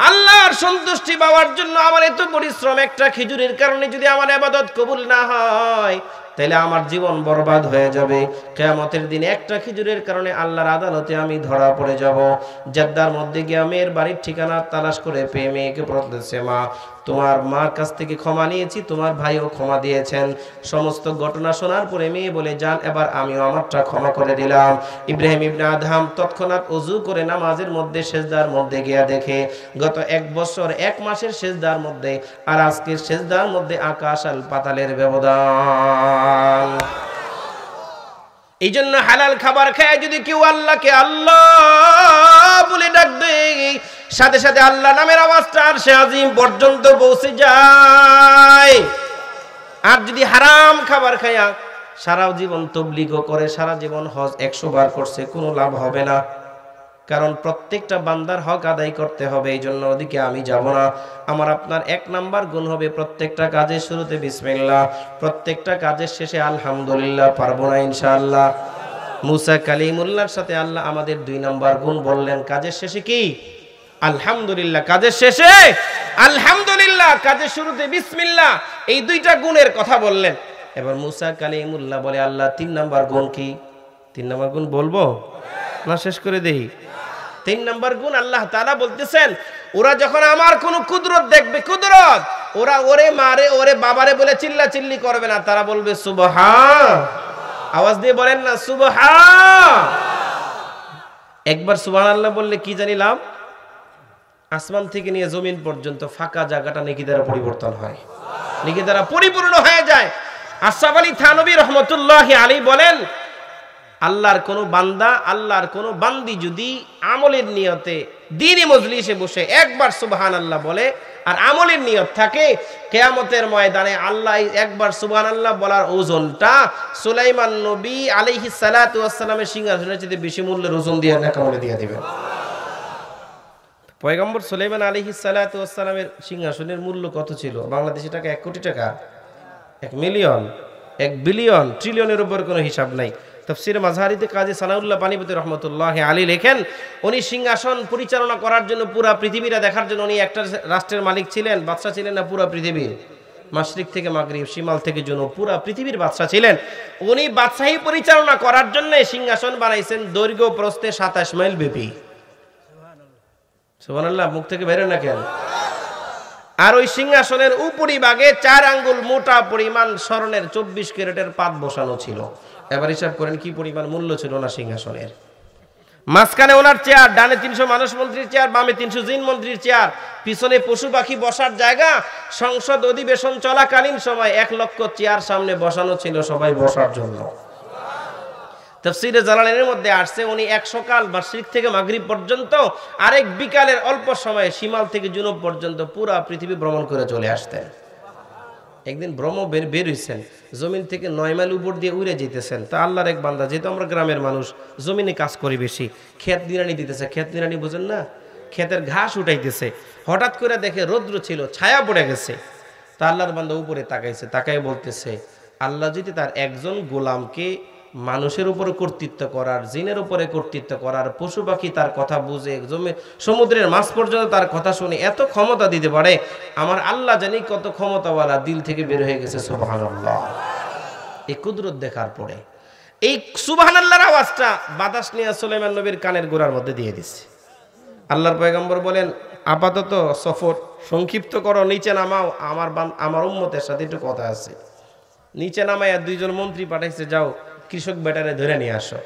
আল্লাহর সন্তুষ্টি পাওয়ার জন্য আমার এত পরিশ্রম, একটা খেজুরের কারণে যদি আমার ইবাদত কবুল না হয় তাহলে আমার জীবন বরবাদ হয়ে যাবে। কিয়ামতের দিনে একটা খেজুরের কারণে আল্লাহর আদালতে আমি ধরা পড়ে যাব। জেদ্দার মধ্যে গিয়ে মেয়ের বাড়ির ঠিকানা তালাশ করে পেয়ে মেয়েকে বলতেছে, মা তোমার মার কাছ থেকে ক্ষমা নিয়েছি, তোমার ভাইও ক্ষমা দিয়েছেন। সমস্ত ঘটনা শোনার পরে মেয়ে বলে, যান এবার আমিও আমারটা ক্ষমা করে দিলাম। ইব্রাহিম ইবনে আদহাম তৎক্ষণাৎ ওযু করে নামাজের মধ্যে সেজদার মধ্যে গিয়া দেখে গত 1 বছর 1 মাসের সেজদার মধ্যে আর আজকের সেজদার মধ্যে আকাশ আর পাতালের ব্যবধান। এই জন্য হালাল খাবার খায় যদি কেউ আল্লাহকে আল্লাহ বলে ডাক দেয়, সাথে সাথে আল্লাহ নামের আওয়াজটা আরশে আজিম পর্যন্ত পৌঁছে যায়। আর যদি হারাম খাবার খায়া সারা জীবন তবলিগও করে, সারা জীবন হজ 100 বার করছে, কোনো লাভ হবে না। কারণ প্রত্যেকটা বান্দার হক আদায় করতে হবে। এই জন্য ওদিকে আমি যাব না। আমার আপনার 1 নাম্বার গুণ হবে প্রত্যেকটা কাজের শুরুতে বিসমিল্লাহ, প্রত্যেকটা কাজের শেষে আলহামদুলিল্লাহ। পারবো না ইনশাআল্লাহ? মুসা কালিমুল্লাহর সাথে আল্লাহ আমাদের 2 নাম্বার গুণ বললেন, কাজের শেষে কি? আলহামদুলিল্লাহ। কাজের শেষে আলহামদুলিল্লাহ, কাজের শুরুতে বিসমিল্লাহ, এই 2টা গুণের কথা বললেন। এবার মুসা কালিমুল্লাহ বলে, আল্লাহ 3 নাম্বার গুণ কি? 3 নাম্বার গুণ বলবো না শেষ করে দেই? 3 নাম্বার গুণ আল্লাহ তাআলা বলতেছেন, ওরা যখন আমার কোন কুদরত দেখবে, কুদরত, ওরা ওরে মারে ওরে বাবারে বলে চিল্লা চিল্লি করবে না, তারা বলবে সুবহান। আওয়াজ দিয়ে বলেন না সুবহান। একবার সুবহানাল্লাহ বললে কি জানি লাভ? আসমান থেকে নিয়ে জমিন পর্যন্ত ফাঁকা জায়গাটা নেকি দ্বারা পরিবর্তন হয়, নেকি দ্বারা পরিপূর্ণ হয়ে যায়। আশরাফ আলী থানভী রহমতুল্লাহি আলাইহি বলেন, আল্লাহর কোন বান্দা, আল্লাহর কোন বান্দি যদি আমলের নিয়তে দ্বীনি মজলিসে বসে একবার সুবহানাল্লাহ বলে আর আমলের নিয়ত থাকে, কিয়ামতের ময়দানে আল্লাহ একবার সুবহানাল্লাহ বলার ওজনটা সুলাইমান নবী আলাইহিস সালাতু ওয়াস সালামের সিংহাসনের চেয়ে বেশি মূল্যের ওজন দিয়ে নেকামলে দিয়ে দিবেন। পয়গম্বর সুলাইমান আলাইহিস সালাতু ওয়াস সালামের সিংহাসনের মূল্য কত ছিল? বাংলাদেশি টাকা 1 কোটি টাকা, 1 মিলিয়ন, 1 বিলিয়ন, ট্রিলিয়নের উপর কোনো হিসাব নাই। তাফসীরে মাযহারিতে কাজী সানাউল্লাহ পানিপতি রহমতুল্লাহি আলাইহি লেখেন, উনি সিংহাসন পরিচালনা করার জন্য, পুরা পৃথিবীটা দেখার জন্য, উনি একটা রাষ্ট্রের মালিক ছিলেন, বাদশা ছিলেন না পুরা পৃথিবীর, মাশরিক থেকে মাগরিব, শিমাল থেকে জুনুব, পুরা পৃথিবীর বাদশা ছিলেন। উনি বাদশাহী পরিচালনা করার জন্য সিংহাসন বানাইছেন দৈর্ঘ্য প্রস্থে 27 মাইল ব্যাপী। সুবহানাল্লাহ, মুখ থেকে বের হয় না কেন? আর ওই সিংহাসনের উপরিভাগে 4 আঙ্গুল মোটা পরিমাণ স্বর্ণের 24 ক্যারেটের পাত বসানো ছিল। এবার হিসাব করেন কি পরিমাণ মূল্য ছিল না সিংহাসনের। মাঝখানে ওনার চেয়ার, ডানে 300 মানুষ মন্ত্রীর চেয়ার, বামে 300 জিন মন্ত্রীর চেয়ার, পিছনে পশু পাখি বসার জায়গা। সংসদ অধিবেশন চলাকালীন সময় 1 লক্ষ চেয়ার সামনে বসানো ছিল সবাই বসার জন্য। তাফসীরে জালালাইনের মধ্যে আসছে, উনি 1 সকাল মাশরিক থেকে মাগরিব পর্যন্ত, আরেক বিকালের অল্প সময়ে শিমাল থেকে জুনুব পর্যন্ত পুরা পৃথিবী ভ্রমণ করে চলে আসতেন। একদিন বের হইছেন, জমিন থেকে 9 মাইল উপর দিয়ে উড়ে যেতেছেন। তা আল্লাহর এক বান্দা, যেহেতু আমরা গ্রামের মানুষ, জমিনে কাজ করি বেশি, ক্ষেত নিড়ানি দিতেছে। ক্ষেত নিড়ানি বুঝেন না? ক্ষেতের ঘাস উঠাইতেছে। হঠাৎ করে দেখে রৌদ্র ছিল, ছায়া পড়ে গেছে। তা আল্লাহর বান্দা উপরে তাকাইছে, তাকাই বলতেছে, আল্লাহ যদি তার একজন গোলামকে মানুষের উপরে কর্তৃত্ব করার, জিনের উপরে কর্তৃত্ব করার, পশু পাখি তার কথা বুঝে, সমুদ্রের মাছ পর্যন্ত তার কথা শুনে এত ক্ষমতা দিতে পারে, আমার আল্লাহ জানি কত ক্ষমতাওয়ালা। দিল থেকে বের হয়ে গেছে সুবহানাল্লাহ। এই কুদরত দেখার পরে এই সুবহানাল্লাহর আওয়াজটা বাতাস নিয়ে সুলাইমান নবীর কানের গোড়ার মধ্যে দিয়ে দিচ্ছে। আল্লাহর পয়গম্বর বলেন, আপাতত সফর সংক্ষিপ্ত করো, নিচে নামাও, আমার উম্মতের সাথে একটু কথা আছে। নিচে নামাইয়া 2 জন মন্ত্রী পাঠাইছে, যাও কৃষক বেটারে ধরে নিয়ে আসো।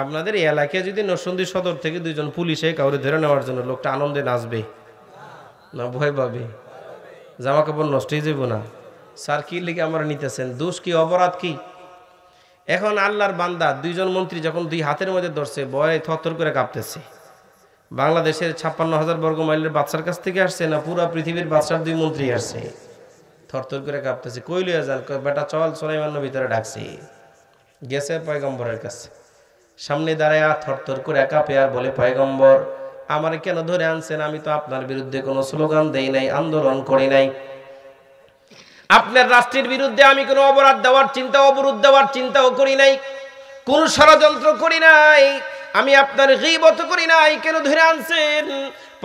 আপনাদের এই এলাকায় যদি নরসিংদী সদর থেকে 2 জন পুলিশে কাউরে ধরে নেওয়ার জন্য, লোকটা আনন্দে নাচবে না ভয় পাবে? জামা কাপড় নষ্ট হয়ে যাবো না? স্যার কি লিখে আমরা নিতেছেন, দোষ কি, অপরাধ কি? এখন আল্লাহর বান্দা 2 জন মন্ত্রী যখন 2 হাতের মধ্যে ধরছে, ভয়ে থরথর করে কাঁপতেছে। বাংলাদেশের 56,000 বর্গ মাইলের বাদশার কাছ থেকে আসছে না পুরা পৃথিবীর বাদশার 2 মন্ত্রী আসছে, থরথর করে কাঁপতেছে। কই লইয়া যান? বেটা চল, সুলাইমান নবী ভিতরে ডাকছি। গেছে পয়গম্বরের কাছে, সামনে দাঁড়ায় থরথর করে কাঁপে আর বলে, পয়গম্বর আমারে কেন ধরে আনছেন? আমি তো আপনার বিরুদ্ধে কোনো স্লোগান দেই নাই, আন্দোলন করি নাই। আপনার রাষ্ট্রের বিরুদ্ধে আমি কোনো অবরোধ দেওয়ার চিন্তাও করি নাই, কোন ষড়যন্ত্র করি নাই, আমি আপনার গীবত করি নাই, কেন ধরে আনছেন?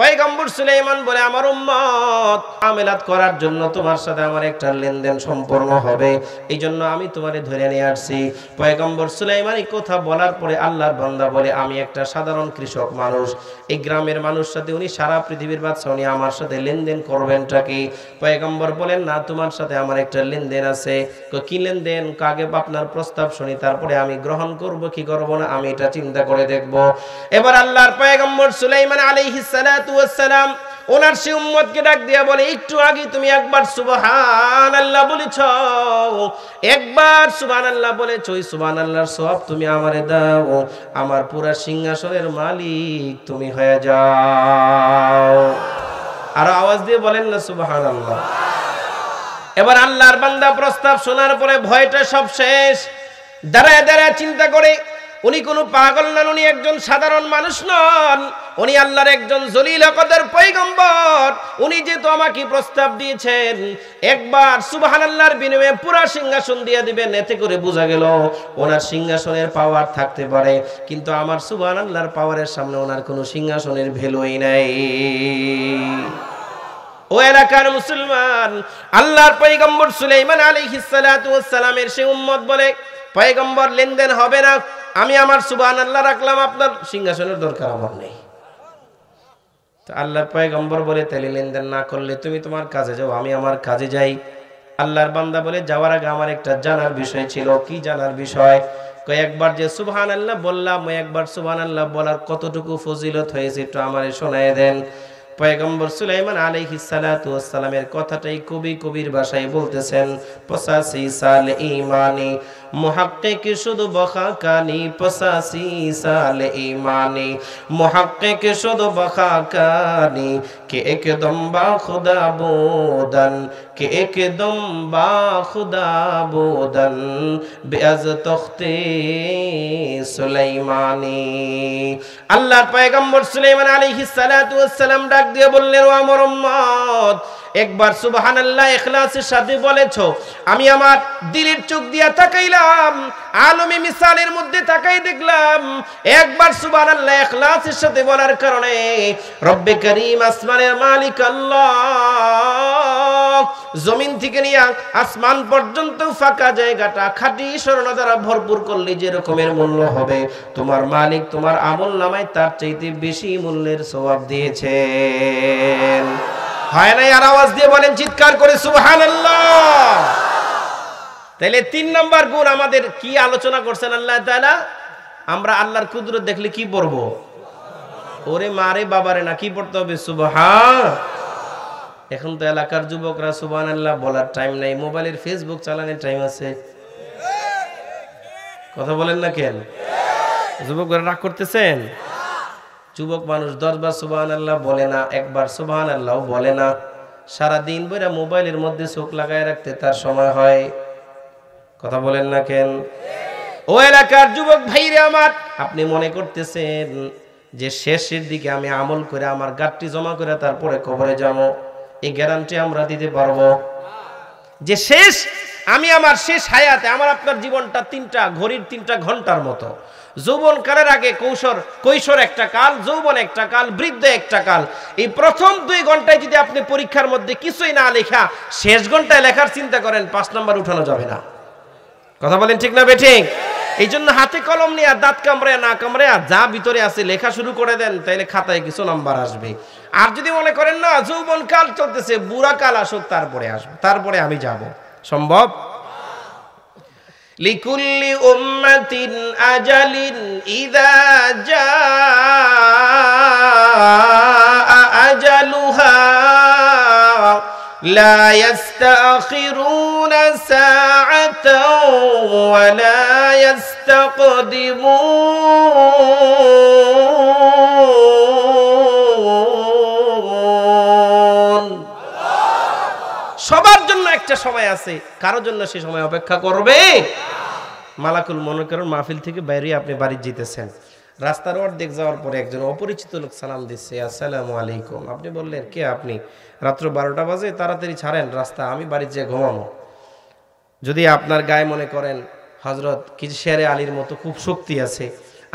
পয়গম্বর সুলাইমান বলে আমার উম্মত আমেলাত করার জন্য তোমার সাথে আমার একটা লেনদেন সম্পূর্ণ হবে, এই জন্য আমি তোমারে ধরে নিয়ে আসছি। পয়গম্বর সুলাইমান এই কথা বলার পরে আল্লাহর বান্দা বলে আমি একটা সাধারণ কৃষক মানুষ, এই গ্রামের মানুষ সাথে উনি সারা পৃথিবীর বাদশা, উনি আমার সাথে লেনদেন করবেনটা কি? পয়গম্বর বলেন না, তোমার সাথে আমার একটা লেনদেন আছে। কি লেনদেন? আগে আপনার প্রস্তাব শুনি, তারপরে আমি গ্রহণ করব কি করব না আমি এটা চিন্তা করে দেখব। এবার আল্লাহর পয়গম্বর সুলাইমান আলাইহিস সালাতু ওয়াস সালাম ওনার সেই উম্মতকে ডাক দিয়া বলে, একটু আগে তুমি একবার সুবহানাল্লাহ বলেছো, একবার সুবহানাল্লাহ বলেছো, ওই সুবহানাল্লাহর সওয়াব তুমি আমারে দাও, আমার পুরা সিংহাসনের মালিক তুমি হয়ে যাও। আর আওয়াজ দিয়ে বলেন না সুবহানাল্লাহ। এবার আল্লাহর বান্দা প্রস্তাব শোনার পরে ভয়টা সব শেষ, দাঁড়ায় দাঁড়ায় চিন্তা করে, উনি কোনো পাগল নন, উনি একজন সাধারণ মানুষ নন, উনি আল্লাহর একজন জলিল কদর পয়গম্বর। উনি যেহেতু আমাকে প্রস্তাব দিয়েছেন একবার সুবহানাল্লাহর বিনিময়ে পুরা সিংহাসন দিয়ে দিবেন, এতে করে বোঝা গেল ওনার সিংহাসনের পাওয়ার থাকতে পারে, কিন্তু আমার সুবহানাল্লাহর পাওয়ারের সামনে ওনার কোনো সিংহাসনের ভ্যালুই নাই। ও এলাকার মুসলমান, আল্লাহর পয়গম্বর সুলাইমান আলাইহিস সালাতু ওয়াস সালামের সেই উম্মত বলে, পয়গম্বর লেনদেন হবে না, আমি আমার সুবহানাল্লাহ রাখলাম, আপনার সিংহাসনের দরকার আমার নেই। তো আল্লাহর পয়গম্বর বলে, তাহলে লেনদেন না করলে তুমি তোমার কাজে যাও, আমি আমার কাজে যাই। আল্লাহর বান্দা বলে, যাওয়ার আগে আমার একটা জানার বিষয় ছিল। কি জানার বিষয়? কয়েকবার যে সুবহানাল্লাহ বললাম, একবার সুবহানাল্লাহ বলার কতটুকু ফজিলত হয়েছে একটু আমারে শোনায় দেন। পয়গম্বর সুলাইমান আলাইহিস সালাতু ওয়াস সালামের কথাটাই কবি কবির ভাষায় বলতেছেন, 85 সাল ঈমানি মুহাক্কিক শুধু বখাকানি, 85 সাল ঈমানি মুহাক্কিক শুধু বখাকানি, কে একদম বা খুদা বুদান, কে একদম বা খুদা বুদান, বেআজ তখতে সুলাইমানি। আল্লাহর পয়গম্বর সুলাইমান আলাইহিস সালাতু ওয়াস সালাম ডাক দিয়ে বললেন, ও আমার উম্মত, একবার সুবহানাল্লাহ ইখলাসের সাথে বলেছো, আমি আমার দিলের চোখ দিয়া তাকাইলাম, আলমী মিসালের মধ্যে তাকাই দেখলাম, একবার সুবহানাল্লাহ ইখলাসের সাথে বলার কারণে রব্বে করিম আসমানের মালিক আল্লাহ জমিন থেকে নিয়ে আসমান পর্যন্ত ফাঁকা জায়গাটা খাঁটি স্বর্ণ দ্বারা ভরপুর করলে যে রকমের মূল্য হবে, তোমার মালিক তোমার আমল নামায় তার চাইতে বেশি মূল্যের সওয়াব দিয়েছেন। হয় নাই? আর আওয়াজ দিয়ে বলেন চিৎকার করে সুবহানাল্লাহ। তাহলে 3 নম্বর গুণ আমাদের কি আলোচনা করছেন আল্লাহ তাআলা? আমরা আল্লাহর কুদরত দেখলে কি পড়ব? ওরে মারে বাবারে না, কি পড়তে হবে? সুবহান। এখন তো এলাকার যুবকরা সুবহানাল্লাহ বলার টাইম নাই, মোবাইলের ফেসবুক চালানোর টাইম আছে। কথা বলেন না কেন? যুবকরা রাগ করতেছেন? যুবক মানুষ 10 বার সুবহানাল্লাহ বলে না, একবার সুবহানাল্লাহ বলে না। সারা দিন বইরা মোবাইলের মধ্যে চোখ লাগায় রাখতে তার সময় হয়। কথা বলেন না কেন? ও এলাকার যুবক ভাইরে আমার, আপনি মনে করতেছেন যে শেষের দিকে আমি আমল করে আমার গাট্টি জমা করে তারপরে কবরে যাবো, এই গ্যারান্টি আমরা দিতে পারবো? যে শেষ আমি আমার শেষ হায়াতে, আমার আপনার জীবনটা 3টা ঘড়ির 3টা ঘন্টার মতো। যৌবন কালের আগে কৈশোর একটা কাল, যৌবন একটা কাল, বৃদ্ধ একটা কাল। এই প্রথম 2 ঘন্টায় যদি আপনি পরীক্ষার মধ্যে কিছুই না লেখা, শেষ ঘন্টায় লেখার চিন্তা করেন, 5 নাম্বার উঠানো যাবে না। কথা বলেন ঠিক না বেঠিক? এই জন্য হাতে কলম নিয়ে দাঁত কামড়ে না কামড়ে যা ভিতরে আছে লেখা শুরু করে দেন, তাইলে খাতায় কিছু নাম্বার আসবে। আর যদি মনে করেন না যৌবন কাল চলতেছে, বুড়া কাল আসুক তারপরে আসবে, তারপরে আমি যাব, সম্ভব? লিকুল্লি উম্মাতিন আজালিন ইযা জাআ আজালুহা লা ইস্তাখিরুনা সাআতাও ওয়া লা ইস্তাকদিমুন। সবার জন্য একটা সময় আছে, কারোর জন্য সে সময় অপেক্ষা করবে। মালাকুল মনে করেন মাহফিল থেকে বাইরে আপনি বাড়ি যেতেছেন, রাস্তার অর্ধেক যাওয়ার পরে একজন অপরিচিত লোক সালাম দিচ্ছে, আসসালামু আলাইকুম। আপনি বললেন কে আপনি? রাত্র 12টা বাজে, তাড়াতাড়ি ছাড়েন রাস্তা, আমি বাড়ি যেয়ে ঘুমাবো। যদি আপনার গায়ে মনে করেন হযরত শেরে আলীর মতো খুব শক্তি আছে,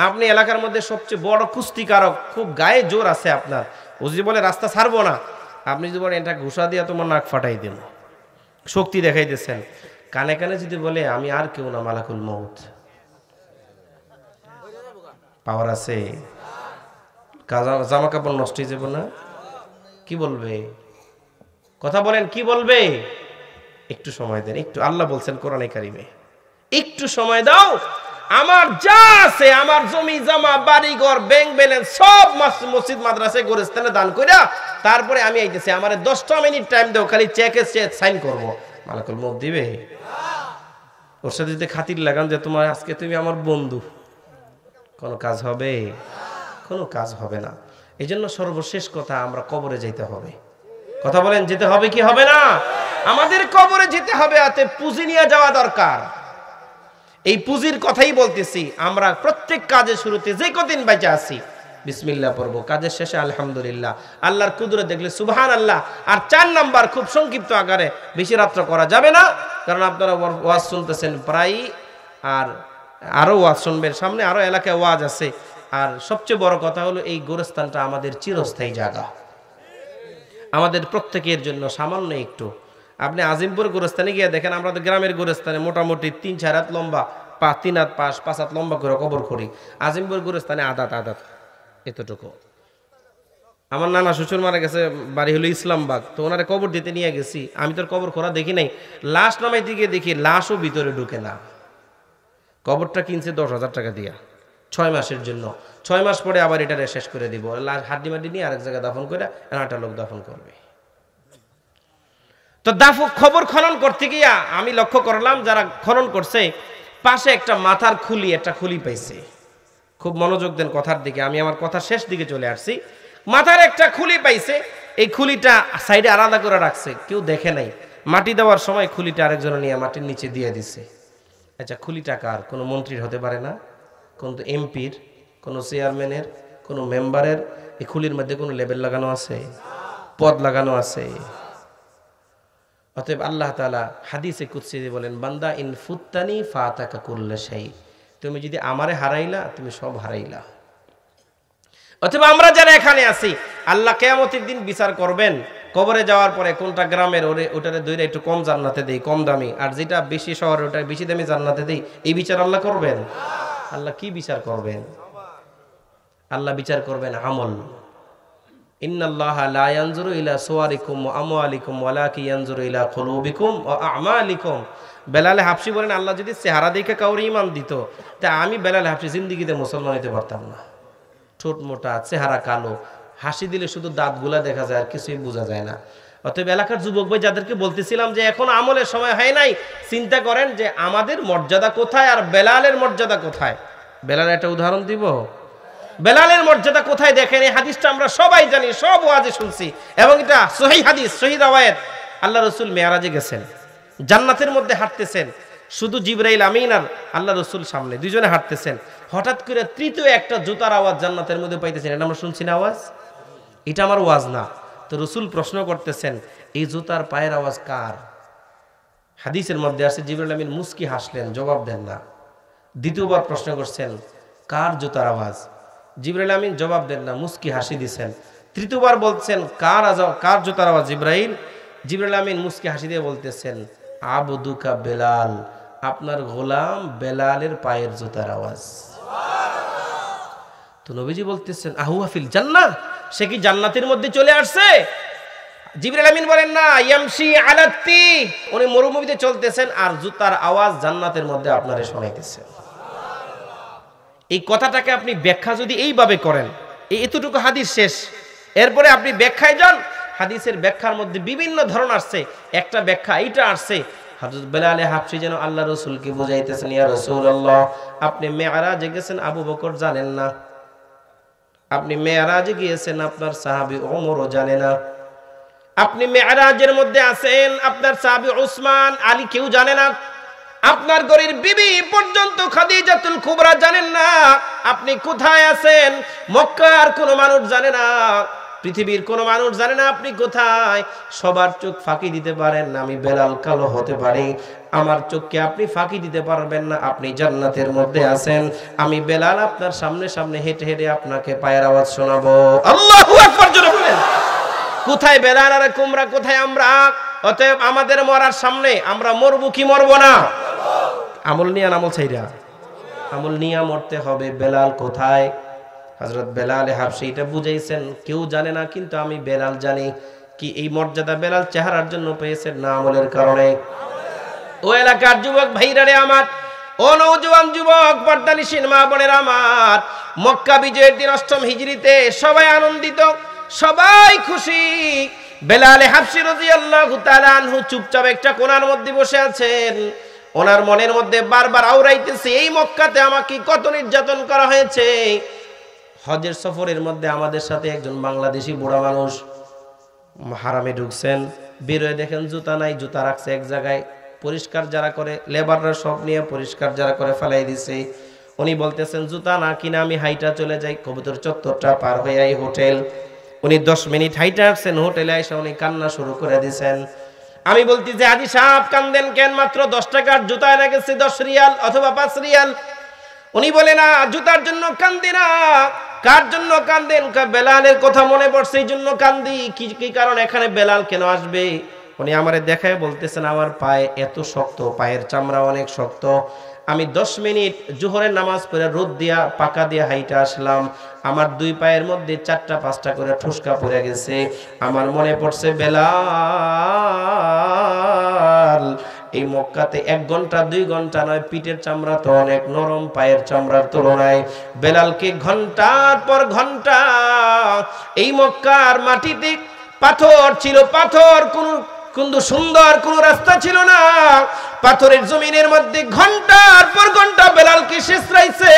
আপনি এলাকার মধ্যে সবচেয়ে বড় কুস্তিকারক, খুব গায়ে জোর আছে আপনার, ও যদি বলে রাস্তা ছাড়বো না, আপনি যদি বলেন এটা ঘুষা দিয়া তোমার নাক ফাটাই দেন, শক্তি দেখাইতেছেন। কানে কানে যদি বলে আমি আর কেউ না, মালাকুল মউত, পাওয়ার আছে, জামা কাপড় নষ্ট হয়ে যাবে না? কি বলবে? কথা বলেন, কি বলবে? একটু সময় দেন, একটু। আল্লাহ বলছেন কোরআনে কারিমে, একটু সময় দাও, আমার যা আছে, আমার জমি জমা বাড়ি ঘর ব্যাংক ব্যালেন্স সব মসজিদ মাদ্রাসা গোরস্থানে দান কইরা তারপরে আমি আইতেছি, আমারে 10টা মিনিট টাইম দাও, খালি চেকে সাইন করব। মালাকুল মউত দিবে? ওর সাথে যদি খাতির লাগান যে তোমার আজকে তুমি আমার বন্ধু, কোনো কাজ হবে? কোনো কাজ হবে না। এই জন্য সর্বশেষ কথা, আমরা কবরে যেতে হবে। কথা বলেন, যেতে হবে কি হবে না? আমাদের কবরে যেতে হবে, হাতে পুঁজি নিয়ে যাওয়া দরকার। এই পুঁজির কথাই বলতেছি। আমরা প্রত্যেক কাজের শুরুতে যে কদিন বেঁচে আছি বিসমিল্লাহ পড়বো, কাজের শেষে আলহামদুলিল্লাহ, আল্লাহর কুদরত দেখলে সুবহানাল্লাহ। আর 4 নাম্বার, খুব সংক্ষিপ্ত আকারে, বেশি রাত্র করা যাবে না, কারণ আপনারা ওয়াজ শুনতেছেন প্রায়, আর আরো ওয়াজ শুনবেন, সামনে আরো এলাকায় ওয়াজ আছে। আর সবচেয়ে বড় কথা হলো এই গোরস্থানটা আমাদের চিরস্থায়ী জায়গা, আমাদের প্রত্যেকের জন্য সামান্য একটু। আপনি আজিমপুর গোরস্থানে গিয়ে দেখেন, আমরা তো গ্রামের গোরস্থানে মোটামুটি 3-4 হাত লম্বা, 3 হাত 5 হাত লম্বা করে কবর করি। আজিমপুর গোরস্থানে আদাত এতটুকু। আমার নানা শ্বশুর মারা গেছে, বাড়ি হলো ইসলামবাগ, তো ওনারে কবর দিতে নিয়ে গেছি। আমি তোর কবর খোরা দেখি নাই, লাশ নামাইতে গিয়ে দেখি লাশও ভিতরে ঢুকে না। কবরটা কিনছে 10,000 টাকা দিয়া 6 মাসের জন্য। 6 মাস পরে আবার এটা শেষ করে দিব, লাশ হাড্ডি মাড্ডি নিয়ে আরেক জায়গায় দাফন করে একটা লোক দাফন করবে। তো খবর খনন করতে গিয়া আমি লক্ষ্য করলাম, যারা খনন করছে পাশে একটা মাথার খুলি, একটা খুলি পাইছে। খুব মনোযোগ দেন কথার দিকে, আমি আমার কথা শেষ দিকে চলে আসছি। মাথার একটা খুলি পাইছে, এই খুলিটা সাইডে আলাদা করে রাখছে, কেউ দেখে নাই। মাটি দেওয়ার সময় খুলিটা আরেকজন নিয়ে মাটির নিচে দিয়ে দিছে। আচ্ছা, খুলিটা কার? কোনো মন্ত্রীর হতে পারে না, কোন এমপির, কোনো চেয়ারম্যানের, কোনো মেম্বারের? এই খুলির মধ্যে কোনো লেবেল লাগানো আছে, পদ লাগানো আছে? অতএব আল্লাহ তাআলা হাদিসে কুদসি বলেন, বান্দা ইন ফুত্তানি ফাতাকা কুল্লু শাই, তুমি যদি আমারে হারাইলা তুমি সব হারাইলা। অতএব আমরা যারা এখানে আছি, আল্লাহ কিয়ামতের দিন বিচার করবেন। কবরে যাওয়ার পরে কোনটা গ্রামের, ওটারে দইরা একটু কম জান্নাতে দেই, কম দামি, আর যেটা বেশি শহরে ওটা বেশি দামি জান্নাতে দেই, এই বিচার আল্লাহ করবেন? আল্লাহ কি বিচার করবেন? আল্লাহ বিচার করবেন আমল। ইন্নাল্লাহা লা ইয়ানজুরু ইলা সুওয়ারিকুম ওয়া আমওয়ালিকুম ওয়ালাকিন ইয়ানজুরু ইলা কুলুবিকুম ওয়া আ'মালিকুম। বেলাল হাবশি বলেন, আল্লাহ যদি চেহারা দেখে কাউরে ঈমান দিত, তা আমি বেলাল হাবশি জিন্দেগিতে মুসলমান হতে পারতাম না। ঠোঁট মোটা, চেহারা কালো, হাসি দিলে শুধু দাঁতগুলা দেখা যায়, আর কিছুই বোঝা যায় না। অতএব এলাকার যুবক ভাই যাদেরকে বলতেছিলাম যে এখন আমলের সময় হয় নাই, চিন্তা করেন যে আমাদের মর্যাদা কোথায় আর বেলালের মর্যাদা কোথায়। বেলাল একটা উদাহরণ দিব, বেলালের মর্যাদা কোথায় দেখেন। এই হাদিসটা আমরা সবাই জানি, সব ওয়াজে শুনছি, এবং এটা সহিহ হাদিস, সহিহ রাওয়ায়াত। আল্লাহ রাসূল মেরাজে গেছেন, জান্নাতের মধ্যে হাঁটতেছেন, শুধু জিবরাইল আমিন আর আল্লাহ রাসূল সামনে, দুইজনে হাঁটতেছেন। হঠাৎ করে তৃতীয় একটা জুতার আওয়াজ জান্নাতের মধ্যে পাইতেছেন। এটা আমরা শুনছি না আওয়াজ? এটা আমার ওয়াজ না। তো রাসূল প্রশ্ন করতেছেন, এই জুতার পায়ের আওয়াজ কার? হাদিসের মধ্যে আসে জিবরাইল আমিন মুস্কি হাসলেন, জবাব দেন না। দ্বিতীয়বার প্রশ্ন করছেন, কার জুতার আওয়াজ? জিবরাইল আমিন জবাব দেন না, মুস্কি হাসি দিছেন। তৃতীয়বার বলছেন, কার জুতার আওয়াজ জিবরাইল? জিবরাইল আমিন মুস্কি হাসি দিয়ে বলতেছেন, আবদুকা বেলাল, আপনার গোলাম বেলালের পায়ের জুতার আওয়াজ। তো নবীজি বলতেছেন, আহুয়া ফিল জান্নাহ, সে কি জান্নাতের মধ্যে চলে আসছে? জিবরাইল আমিন বলেন, না, ইয়ামশি আলাতি, উনি মরুভূমিতে চলতেছেন আর জুতার আওয়াজ জান্নাতের মধ্যে আপনারে শোনাইতেছে। এই কথাটাকে আপনি ব্যাখ্যা যদি এইভাবে করেন, এতটুকু হাদিস শেষ, এরপরে আপনি ব্যাখ্যায় যান, হাদিসের ব্যাখ্যার মধ্যে বিভিন্ন ধরন আসছে। একটা ব্যাখ্যা এইটা আসছে, হযরত বেলাল হাবশী যেন আল্লাহ রাসূলকে বুঝাইতেছেন, ইয়া রাসূলুল্লাহ, আপনি মেরাজে গেছেন, আবু বকর জানেন না। আপনি মেরাজে গিয়েছেন, আপনার সাহাবী ওমরও জানে না। আপনি মেরাজের মধ্যে আছেন, আপনার সাহাবী উসমান, আলী কেউ জানে না। আপনার ঘরের বিবি পর্যন্ত খাদিজাতুল কুবরা জানেন না আপনি কোথায় আছেন। মক্কার কোনো মানুষ জানে না। পৃথিবীর কোনো মানুষ জানে না আপনি কোথায়। সবার চোখ ফাঁকি দিতে পারেন, আমি বেলাল কালো হতে পারি, আমার চোখকে আপনি ফাঁকি দিতে পারবেন না। আপনি জান্নাতের মধ্যে আছেন, আমি বেলাল আপনার সামনে সামনে হেঁটে হেঁটে আপনাকে পায়ের আওয়াজ শোনাবো। আল্লাহু আকবার জোরে বলেন। কোথায় বেলাল আর কুমরা, কোথায় আমরা? অতএব আমাদের মরার সামনে আমরা মরবো কি মরবো না? আমল নিয়া আমল ছাইরা আমল নিয়া মরতে হবে। বেলাল কোথায়? হযরত বেলাল হাবশী এটা বুঝাইছেন, কেউ জানে না কিন্তু আমি বেলাল জানি। কি এই মর্যাদা বেলাল চেহারার জন্য পেয়েছেন না আমলের কারণে? ও এলাকার যুবক ভাইরা রে আমার, ও নওজোয়ান যুবক পর্দানিশীন মা বোনের আমার, মক্কা বিজয়ের দিন ৮ম হিজরিতে সবাই আনন্দিত, সবাই খুশি। বেলাল হাবশী রাদিয়াল্লাহু তাআলা আনহু চুপচাপ একটা কোণার মধ্যে বসে আছেন। ওনার মনের মধ্যে বারবার আওড়াইতেছে, এই মক্কাতে আমাকে কত নির্যাতন করা হয়েছে। হজের সফরের মধ্যে আমাদের সাথে একজন বাংলাদেশি বুড়া মানুষ হারামে ঢুকছেন, বেরোয় দেখেন জুতা নাই, জুতা রাখছে এক জায়গায়, পরিষ্কার যারা করে লেবাররা সব নিয়ে পরিষ্কার যারা করে ফেলাই দিছে। উনি বলতেছেন জুতা না কিনা আমি হাইটা চলে যাই কবুতর চত্বরটা পার হয়ে এই হোটেল। উনি 10 মিনিট হাইটা আসছেন, হোটেলে এসে উনি কান্না শুরু করে দিয়েছেন। আমি বলছি যে হাজী সাহেব কান্দেন কেন? মাত্র 10 টাকার জুতা এনে গেছে, 10 রিয়াল অথবা 5 রিয়াল। উনি বলে না, জুতার জন্য কান্দি না। কার জন্য কান্দেন? বেলালের কথা মনে পড়ছে এই জন্য কান্দি। কি কারণ? এখানে বেলাল কেন আসবে? উনি আমারে দেখায় বলতেছেন আমার পায়ে এত শক্ত, পায়ের চামড়া অনেক শক্ত। আমি 10 মিনিট জোহরের নামাজ পড়ে রোদ দিয়া পাকা দিয়া হাইটা আসলাম, আমার 2 পায়ের মধ্যে 4টা 5টা করে ঠুসকা পড়ে গেছে। আমার মনে পড়ছে বেলাল এই মক্কাতে 1 ঘন্টা 2 ঘন্টা নয়, পিঠের চামড়া তো অনেক নরম পায়ের চামড়ার তুলনায়। বেলালকে ঘন্টার পর ঘন্টা এই মক্কার মাটিতে পাথর ছিল, পাথর কিন্তু সুন্দর কোন রাস্তা ছিল না। পাথরের জমিনের মধ্যে ঘন্টার পর ঘন্টা বেলালকে শেষরাইছে,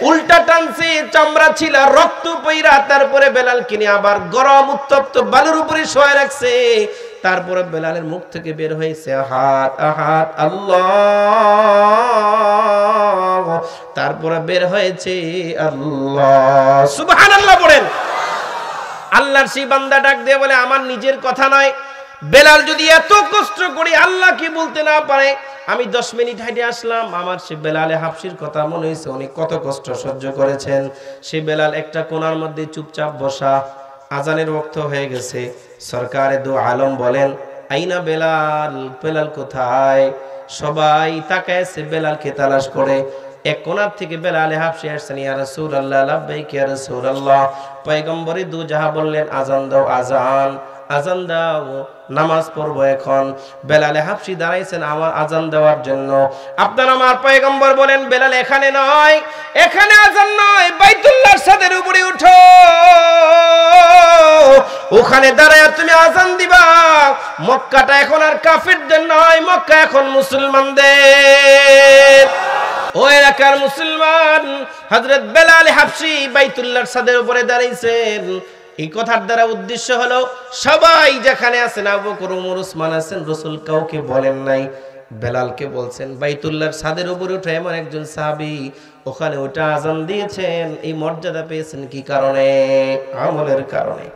উল্টা টানছে, চামড়া ছিল রক্ত পইরা। তারপরে বেলালকে নিয়ে আবার গরম উত্তপ্ত বালুর উপরে শোয়া রাখছে। তারপরে বেলালের মুখ থেকে বের হয়েছে আহাদ আহাদ আল্লাহ, তারপরে বের হয়েছে আল্লাহ। সুবহানাল্লাহ বলেন। আল্লাহর সেই বান্দা ডাক দিয়ে বলে আমার নিজের কথা নয়, বেলাল যদি এত কষ্ট করি আল্লাহ কি বলতে না পারে? আমি 10 মিনিট হাঁটে আসলাম, আমার সে বেলালে হাবশীর কথা মনে হয়েছে উনি কত কষ্ট সহ্য করেছেন। সে বেলাল একটা কোণার মধ্যে চুপচাপ বসা। আজানের ওয়াক্ত হয়ে গেছে। সরকারে দু আলম বলেন আইনা বেলাল, বেলাল কোথায়? সবাই তাকায় আছে বেলালকে তালাশ করে। এক কোণার থেকে বেলালে হাবশী আসছেন, ইয়া রাসূলুল্লাহ লাব্বাইক ইয়া রাসূলুল্লাহ। পয়গম্বরে দু জাহা বললেন আজান দাও, আজান আজান দাও, নামাজ পড়বো এখন। বেলালে হাবশী দাঁড়াইছেন আমার আজান দেওয়ার জন্য। আপনার আমার পয়গম্বর বলেন বেলাল এখানে নয়, এখানে আজান নয়, বাইতুল্লাহর ছাদের উপরে উঠো, ওখানে দাঁড়ায় তুমি আজান দিবা। মক্কাটা এখন আর কাফিরদের নয়, মক্কা এখন মুসলমানদের। ও এলাকার মুসলমান, হযরত বেলাল হাবশী বাইতুল্লাহর ছাদের উপরে দাঁড়াইছেন। এই কথার দ্বারা উদ্দেশ্য হলো সবাই যেখানে আছেন, আবু বকর ওমর ওসমান আছেন, রাসূল কাউকে বলেন নাই, বেলালকে বলছেন বাইতুল্লাহর ছাদের উপরে উঠে এমন একজন সাহাবী ওখানে ওটা আজান দিয়েছেন। এই মর্যাদা পেয়েছেন কি কারণে? আমলের কারণে।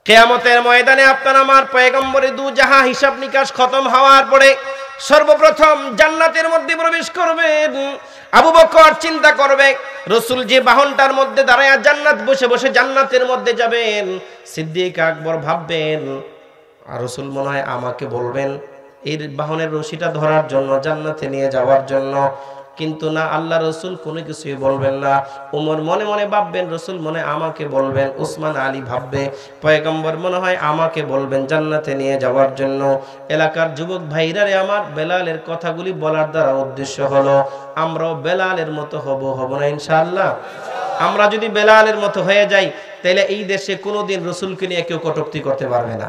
কিয়ামতের ময়দানে আপনার আমার পয়গম্বরে দু জাহা হিসাব নিকাশ খতম হওয়ার পরে সর্বপ্রথম জান্নাতের মধ্যে প্রবেশ করবেন। আবু বকর চিন্তা করবে রাসূল যে বাহনটার মধ্যে দাঁড়ায় জান্নাত বসে বসে জান্নাতের মধ্যে যাবেন। সিদ্দিক আকবর ভাববেন আর রাসূল মনে হয় আমাকে বলবেন এই বাহনের রশিটা ধরার জন্য, জান্নাতে নিয়ে যাওয়ার জন্য। কিন্তু না, আল্লাহ রাসূল কোনো কিছুই বলবেন না। ওমর মনে মনে ভাববেন রাসূল মনে আমাকে বলবেন, উসমান আলী ভাববে পয়গম্বর মনে হয় আমাকে বলবেন জান্নাতে নিয়ে যাওয়ার জন্য। এলাকার যুবক ভাইরারে আমার, বেলালের কথাগুলি বলার দ্বারা উদ্দেশ্য হলো আমরাও বেলালের মতো হব না ইনশাআল্লাহ। আমরা যদি বেলালের মতো হয়ে যাই তাহলে এই দেশে কোনোদিন রাসূলকে নিয়ে কেউ কটূক্তি করতে পারবে না।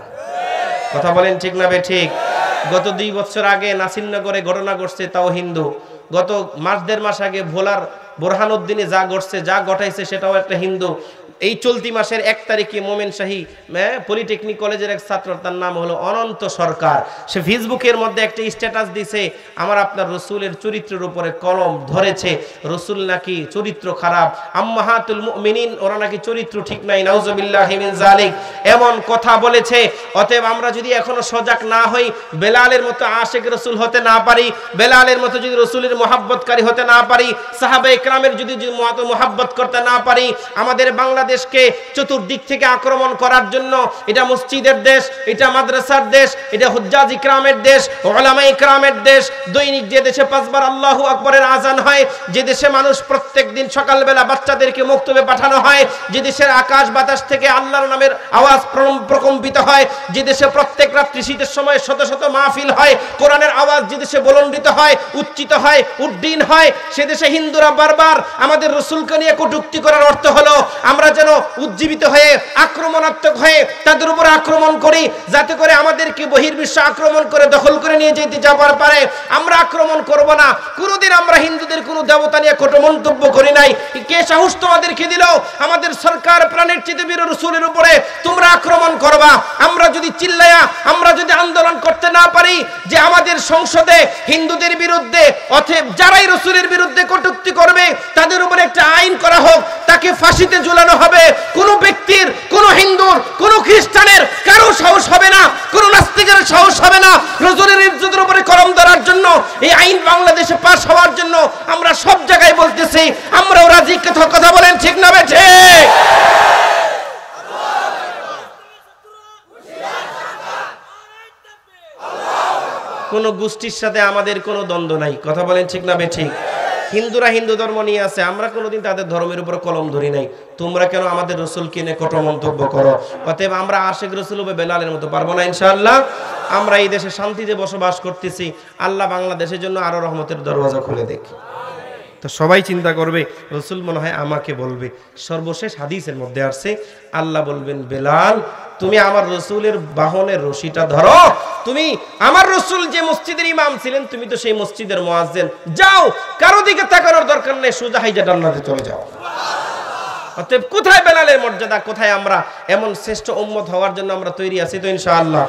কথা বলেন ঠিক না বে ঠিক? গত 2 বছর আগে নাসিরনগরে ঘটনা ঘটছে, তাও হিন্দু। গত মাস 1.5 মাস আগে ভোলার বোরহানুদ্দিনে যা ঘটছে, যা ঘটাইছে সেটাও একটা হিন্দু। এই চলতি মাসের 1 তারিখে মোমেন শাহী পলিটেকনিক কলেজের এক ছাত্র, তার নাম হলো অনন্ত সরকার, সে ফেসবুকের মধ্যে একটা স্ট্যাটাস দিছে, আমার আপনার রসুলের চরিত্রের উপরে কলম ধরেছে, রসুল নাকি চরিত্র খারাপ, আম্মাহাতুল মুমিনিন ওরা নাকি চরিত্র ঠিক নাই, নাউজুবিল্লাহি মিন যালিক, এমন কথা বলেছে। অতএব আমরা যদি এখনো সজাগ না হই, বেলালের মতো আশিক রসুল হতে না পারি, বেলালের মতো যদি রসুলের মুহাব্বতকারী হতে না পারি, সাহাবা ইকরামের যদি মুহাব্বত করতে না পারি, আমাদের বাংলাদেশকে চতুর্দিক থেকে আক্রমণ করার জন্য, এটা মসজিদের দেশ, এটা মাদ্রাসার দেশ, এটা হুজ্জাজ ইকরামের দেশ, উলামা ইকরামের দেশ, দৈনিক যে দেশে 5 বার আল্লাহু আকবরের আজান হয়, যে দেশে মানুষ প্রত্যেকদিন সকালবেলা বাচ্চাদেরকে মক্তবে পাঠানো হয়, যে দেশের আকাশ বাতাস থেকে আল্লাহর নামের আওয়াজ প্রকম্পিত হয়, যে দেশে প্রত্যেক রাত্রি শীতের সময় শত শত মাহফিল হয়, কোরআনের আওয়াজ যে দেশে বুলন্দিত হয়, উচ্চিত হয়, উড্ডীন হয়, সে দেশে হিন্দুরা বারবার আমাদের রাসূলকে নিয়ে কটূক্তি করার অর্থ হলো আমরা যেন উজ্জীবিত হয়ে আক্রমণাত্মক হয়ে তাদের উপর আক্রমণ করি, যাতে করে আমাদেরকে বহির্বিশ্ব আক্রমণ করে দখল করে নিয়ে যেতে যাবার পারে। আমরা আক্রমণ করব না, কোনোদিন আমরা হিন্দুদের কোনো দেবতা নিয়ে কটু মন্তব্য করি নাই। কে সাহস তোমাদেরকে দিল আমাদের সরকার প্রাণের চেয়ে বীর রাসূলের উপরে তোমরা আক্রমণ করবা? আমরা যদি চিল্লায়া, আমরা যদি আন্দোলন করতে না পারি যে আমাদের সংসদে হিন্দুদের বিরুদ্ধে অথবা যারাই রাসূলের বিরুদ্ধে কটূক্তি করবে তাদের উপরে একটা আইন করা হোক, তাকে ফাঁসিতে ঝুলানো হবে, কোন ব্যক্তির, কোন হিন্দুর, কোন খ্রিস্টানের কারো সাহস হবে না, কোন নাস্তিকের সাহস হবে না রাসূলের ইজ্জতের উপরে কলম ধরার জন্য। এই আইন বাংলাদেশে পাস হওয়ার জন্য আমরা সব জায়গায় বলতেছি, আমরাও রাজি। কথা বলেন ঠিক না বেঠে? কোন গোষ্ঠীর সাথে আমাদের কোনো দ্বন্দ্ব নাই, কথা বলেন ঠিক না বেঠিক? হিন্দুরা হিন্দু ধর্ম নিয়ে আছে, আমরা কোনোদিন তাদের ধর্মের উপর কলম ধরি নাই। তোমরা কেন আমাদের রসুলকে নিয়ে কটু মন্তব্য করো? অতএব আমরা আশিক রসুল হবে বেলালের মতো পারবো না ইনশাআল্লাহ। আমরা এই দেশে শান্তিতে বসবাস করতেছি, আল্লাহ বাংলাদেশের জন্য আরো রহমতের দরওয়াজা খুলে দেখি। তো সবাই চিন্তা করবে রসুল মনে হয় আমাকে বলবে। সর্বশেষ হাদিসের মধ্যে আসছে আল্লাহ বলবেন, বেলাল তুমি আমার রসুলের বাহনের রশিটা ধরো, তুমি আমার রসুল যে মসজিদের ইমাম ছিলেন তুমি তো সেই মসজিদের মুয়াজ্জিন, যাও কারো দিকে তাকানোর দরকার নেই, সোজা হাইজা জান্নাতে চলে যাও। অতএব কোথায় বেলালের মর্যাদা, কোথায় আমরা? এমন শ্রেষ্ঠ উম্মত হওয়ার জন্য আমরা তৈরি আছি তো ইনশাআল্লাহ।